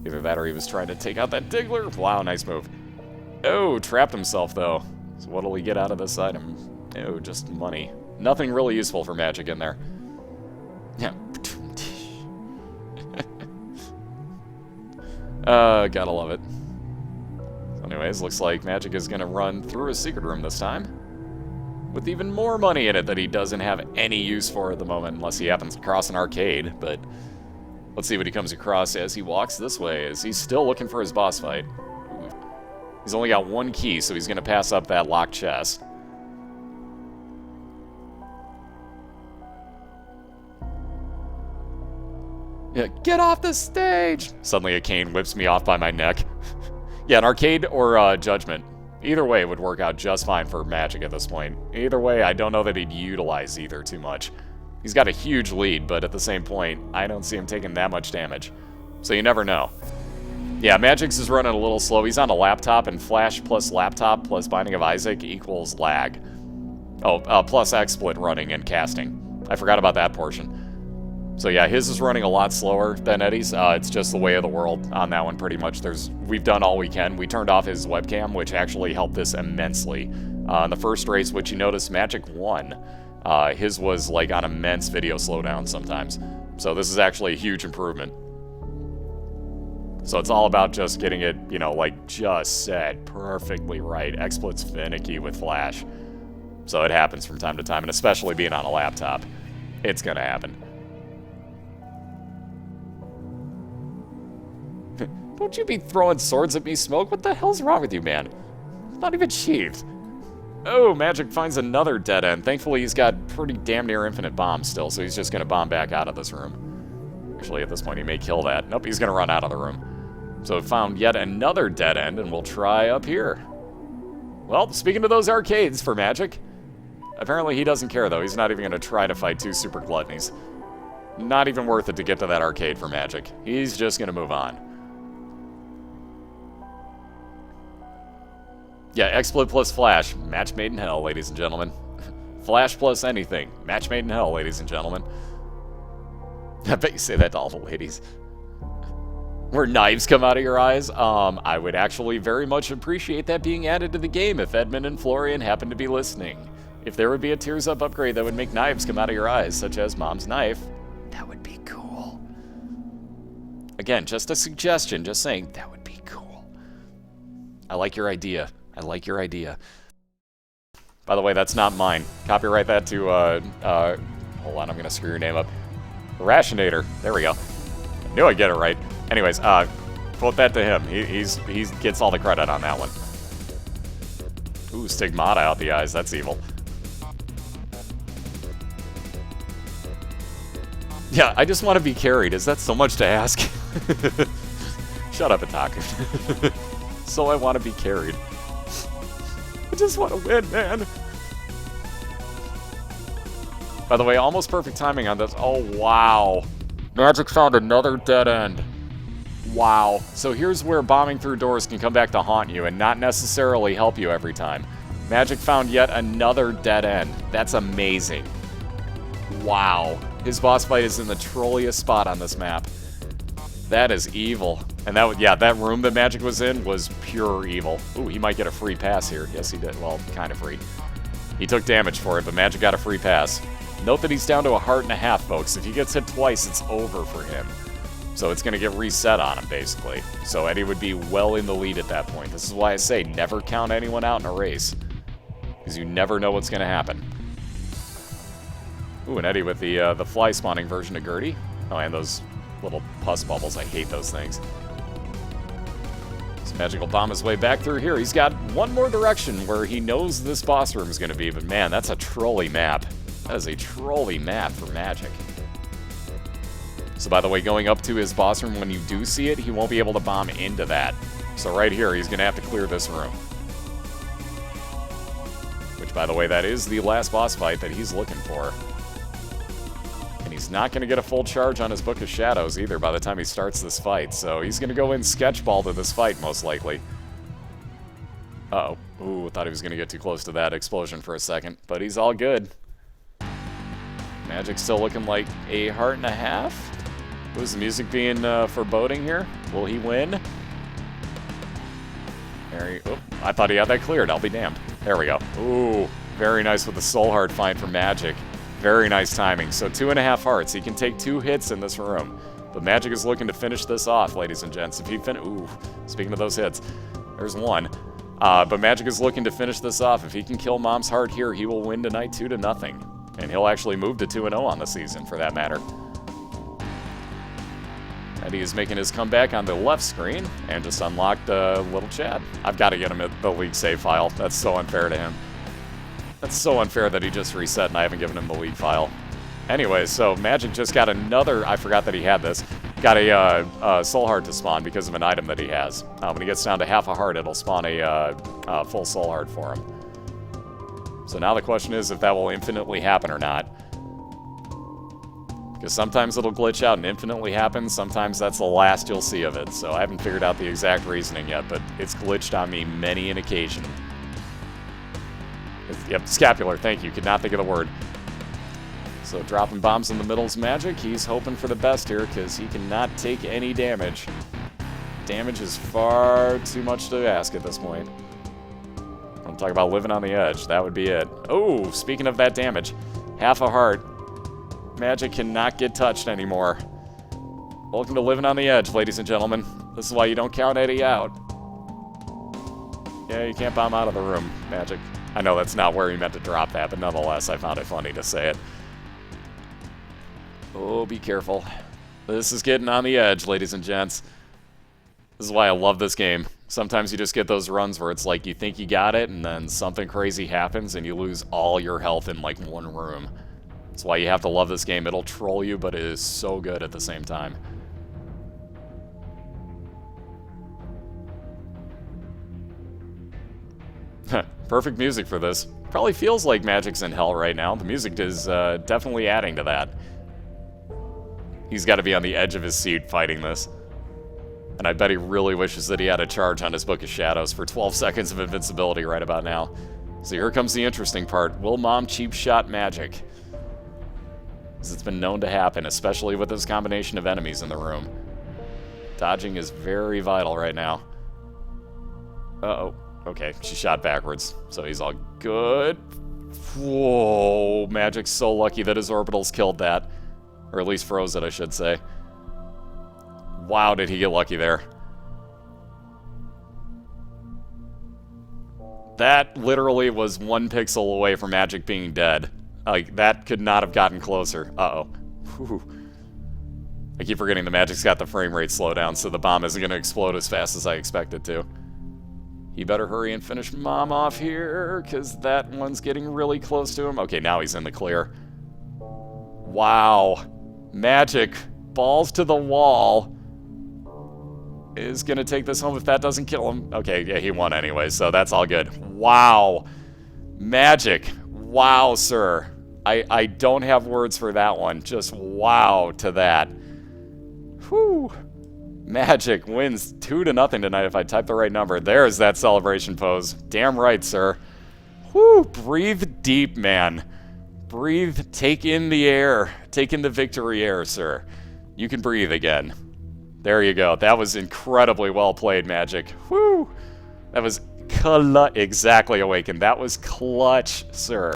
Either that or he was trying to take out that Diggler. Wow, nice move. Oh, trapped himself, though. So what'll he get out of this item? Oh, just money. Nothing really useful for Magic in there. Yeah. Gotta love it. Anyways, looks like Magic is gonna run through a secret room this time, with even more money in it that he doesn't have any use for at the moment, unless he happens across an arcade. But let's see what he comes across as he walks this way. Is he still looking for his boss fight? He's only got one key, so he's gonna pass up that locked chest. Yeah, get off the stage! Suddenly a cane whips me off by my neck. Yeah, an arcade or Judgment. Either way would work out just fine for Magic at this point. Either way, I don't know that he'd utilize either too much. He's got a huge lead, but at the same point, I don't see him taking that much damage. So you never know. Yeah, Magic's is running a little slow. He's on a laptop, and Flash plus laptop plus Binding of Isaac equals lag. Oh, plus XSplit running and casting. I forgot about that portion. So yeah, his is running a lot slower than Eddie's. It's just the way of the world on that one, pretty much. We've done all we can. We turned off his webcam, which actually helped this immensely. In the first race, which you notice Magic won, his was like on immense video slowdown sometimes. So this is actually a huge improvement. So it's all about just getting it, you know, like just set perfectly right. XSplit's finicky with Flash. So it happens from time to time, and especially being on a laptop. It's gonna happen. Don't you be throwing swords at me, Smoke. What the hell's wrong with you, man? It's not even sheathed. Oh, Magic finds another dead end. Thankfully, he's got pretty damn near infinite bombs still, so he's just going to bomb back out of this room. Actually, at this point, he may kill that. Nope, he's going to run out of the room. So found yet another dead end, and we'll try up here. Well, speaking of those arcades for Magic, apparently he doesn't care, though. He's not even going to try to fight two super gluttonies. Not even worth it to get to that arcade for Magic. He's just going to move on. Yeah, XSplit plus Flash. Match made in hell, ladies and gentlemen. Flash plus anything. Match made in hell, ladies and gentlemen. I bet you say that to all the ladies. Where knives come out of your eyes? I would actually very much appreciate that being added to the game if Edmund and Florian happen to be listening. If there would be a Tears Up upgrade that would make knives come out of your eyes, such as Mom's knife, that would be cool. Again, just a suggestion, just saying, that would be cool. I like your idea. I like your idea. By the way, that's not mine. Copyright that to, hold on, I'm gonna screw your name up. Rationator. There we go. I knew I'd get it right. Anyways, quote that to him. He gets all the credit on that one. Ooh, stigmata out the eyes. That's evil. Yeah, I just want to be carried. Is that so much to ask? Shut up, Itaku. So I want to be carried. I just want to win, man. By the way, almost perfect timing on this. Oh, wow. Magic found another dead end. Wow. So here's where bombing through doors can come back to haunt you and not necessarily help you every time. Magic found yet another dead end. That's amazing. Wow. His boss fight is in the trolliest spot on this map. That is evil. And that room that Magic was in was pure evil. Ooh, he might get a free pass here. Yes, he did. Well, kind of free. He took damage for it, but Magic got a free pass. Note that he's down to 1.5 hearts, folks. If he gets hit twice, it's over for him. So it's going to get reset on him, basically. So Eddie would be well in the lead at that point. This is why I say never count anyone out in a race, because you never know what's going to happen. Ooh, and Eddie with the fly spawning version of Gertie. Oh, and those little pus bubbles. I hate those things. So Magic will bomb his way back through here. He's got one more direction where he knows this boss room is going to be, but man, that's a trolley map. That is a trolley map for Magic. So by the way, going up to his boss room, when you do see it, he won't be able to bomb into that. So right here, he's going to have to clear this room. Which, By the way, that is the last boss fight that he's looking for. And he's not going to get a full charge on his Book of Shadows either by the time he starts this fight, so he's going to go in sketchball to this fight, most likely. Uh-oh. Ooh, thought he was going to get too close to that explosion for a second, but he's all good. Magic's still looking like a heart and a half. Was the music being foreboding here? Will he win? Oh, I thought he had that cleared. I'll be damned. There we go. Ooh, very nice with the soul heart find for Magic. Very nice timing. So 2.5 hearts. He can take 2 hits in this room. But Magic is looking to finish this off, ladies and gents. If he ooh, speaking of those hits, there's one. But Magic is looking to finish this off. If he can kill Mom's heart here, he will win tonight 2-0. And he'll actually move to 2-0 on the season, for that matter. Eddie is making his comeback on the left screen and just unlocked Little Chad. I've got to get him at the league save file. That's so unfair to him. That's so unfair that he just reset and I haven't given him the league file. Anyway, so Magic just got another, I forgot that he had this, got a soul heart to spawn because of an item that he has. When he gets down to half a heart, it'll spawn a full soul heart for him. So now the question is if that will infinitely happen or not. Because sometimes it'll glitch out and infinitely happen, sometimes that's the last you'll see of it. So I haven't figured out the exact reasoning yet, but it's glitched on me many an occasion. Yep, scapular, thank you, could not think of the word. So dropping bombs in the middle's Magic. He's hoping for the best here because he cannot take any damage. Damage is far too much to ask at this point. I'm talking about living on the edge, that would be it. Oh, speaking of that damage, half a heart. Magic cannot get touched anymore. Welcome to living on the edge, ladies and gentlemen. This is why you don't count Eddie out. Yeah, you can't bomb out of the room, Magic. I know that's not where he meant to drop that, but nonetheless, I found it funny to say it. Oh, be careful. This is getting on the edge, ladies and gents. This is why I love this game. Sometimes you just get those runs where it's like you think you got it, and then something crazy happens, and you lose all your health in like one room. That's why you have to love this game. It'll troll you, but it is so good at the same time. Perfect music for this. Probably feels like Magic's in hell right now. The music is definitely adding to that. He's got to be on the edge of his seat fighting this. And I bet he really wishes that he had a charge on his Book of Shadows for 12 seconds of invincibility right about now. So here comes the interesting part. Will Mom cheap shot Magic? As it's been known to happen, especially with this combination of enemies in the room. Dodging is very vital right now. Uh-oh. Okay, she shot backwards, so he's all good. Whoa, Magic's so lucky that his orbitals killed that. Or at least froze it, I should say. Wow, did he get lucky there. That literally was 1 pixel away from Magic being dead. Like, that could not have gotten closer. Uh-oh. Whew. I keep forgetting the Magic's got the frame rate slowdown, so the bomb isn't going to explode as fast as I expect it to. He better hurry and finish Mom off here, because that one's getting really close to him. Okay, now he's in the clear. Wow. Magic, balls to the wall, is going to take this home if that doesn't kill him. Okay, yeah, he won anyway, so that's all good. Wow. Magic. Wow, sir. I don't have words for that one. Just wow to that. Whew. Magic wins 2-0 tonight if I type the right number. There's that celebration pose. Damn right, sir. Whew. Breathe deep, man. Breathe. Take in the air. Take in the victory air, sir. You can breathe again. There you go. That was incredibly well played, Magic. Whew. That was exactly Awakened. That was clutch, sir.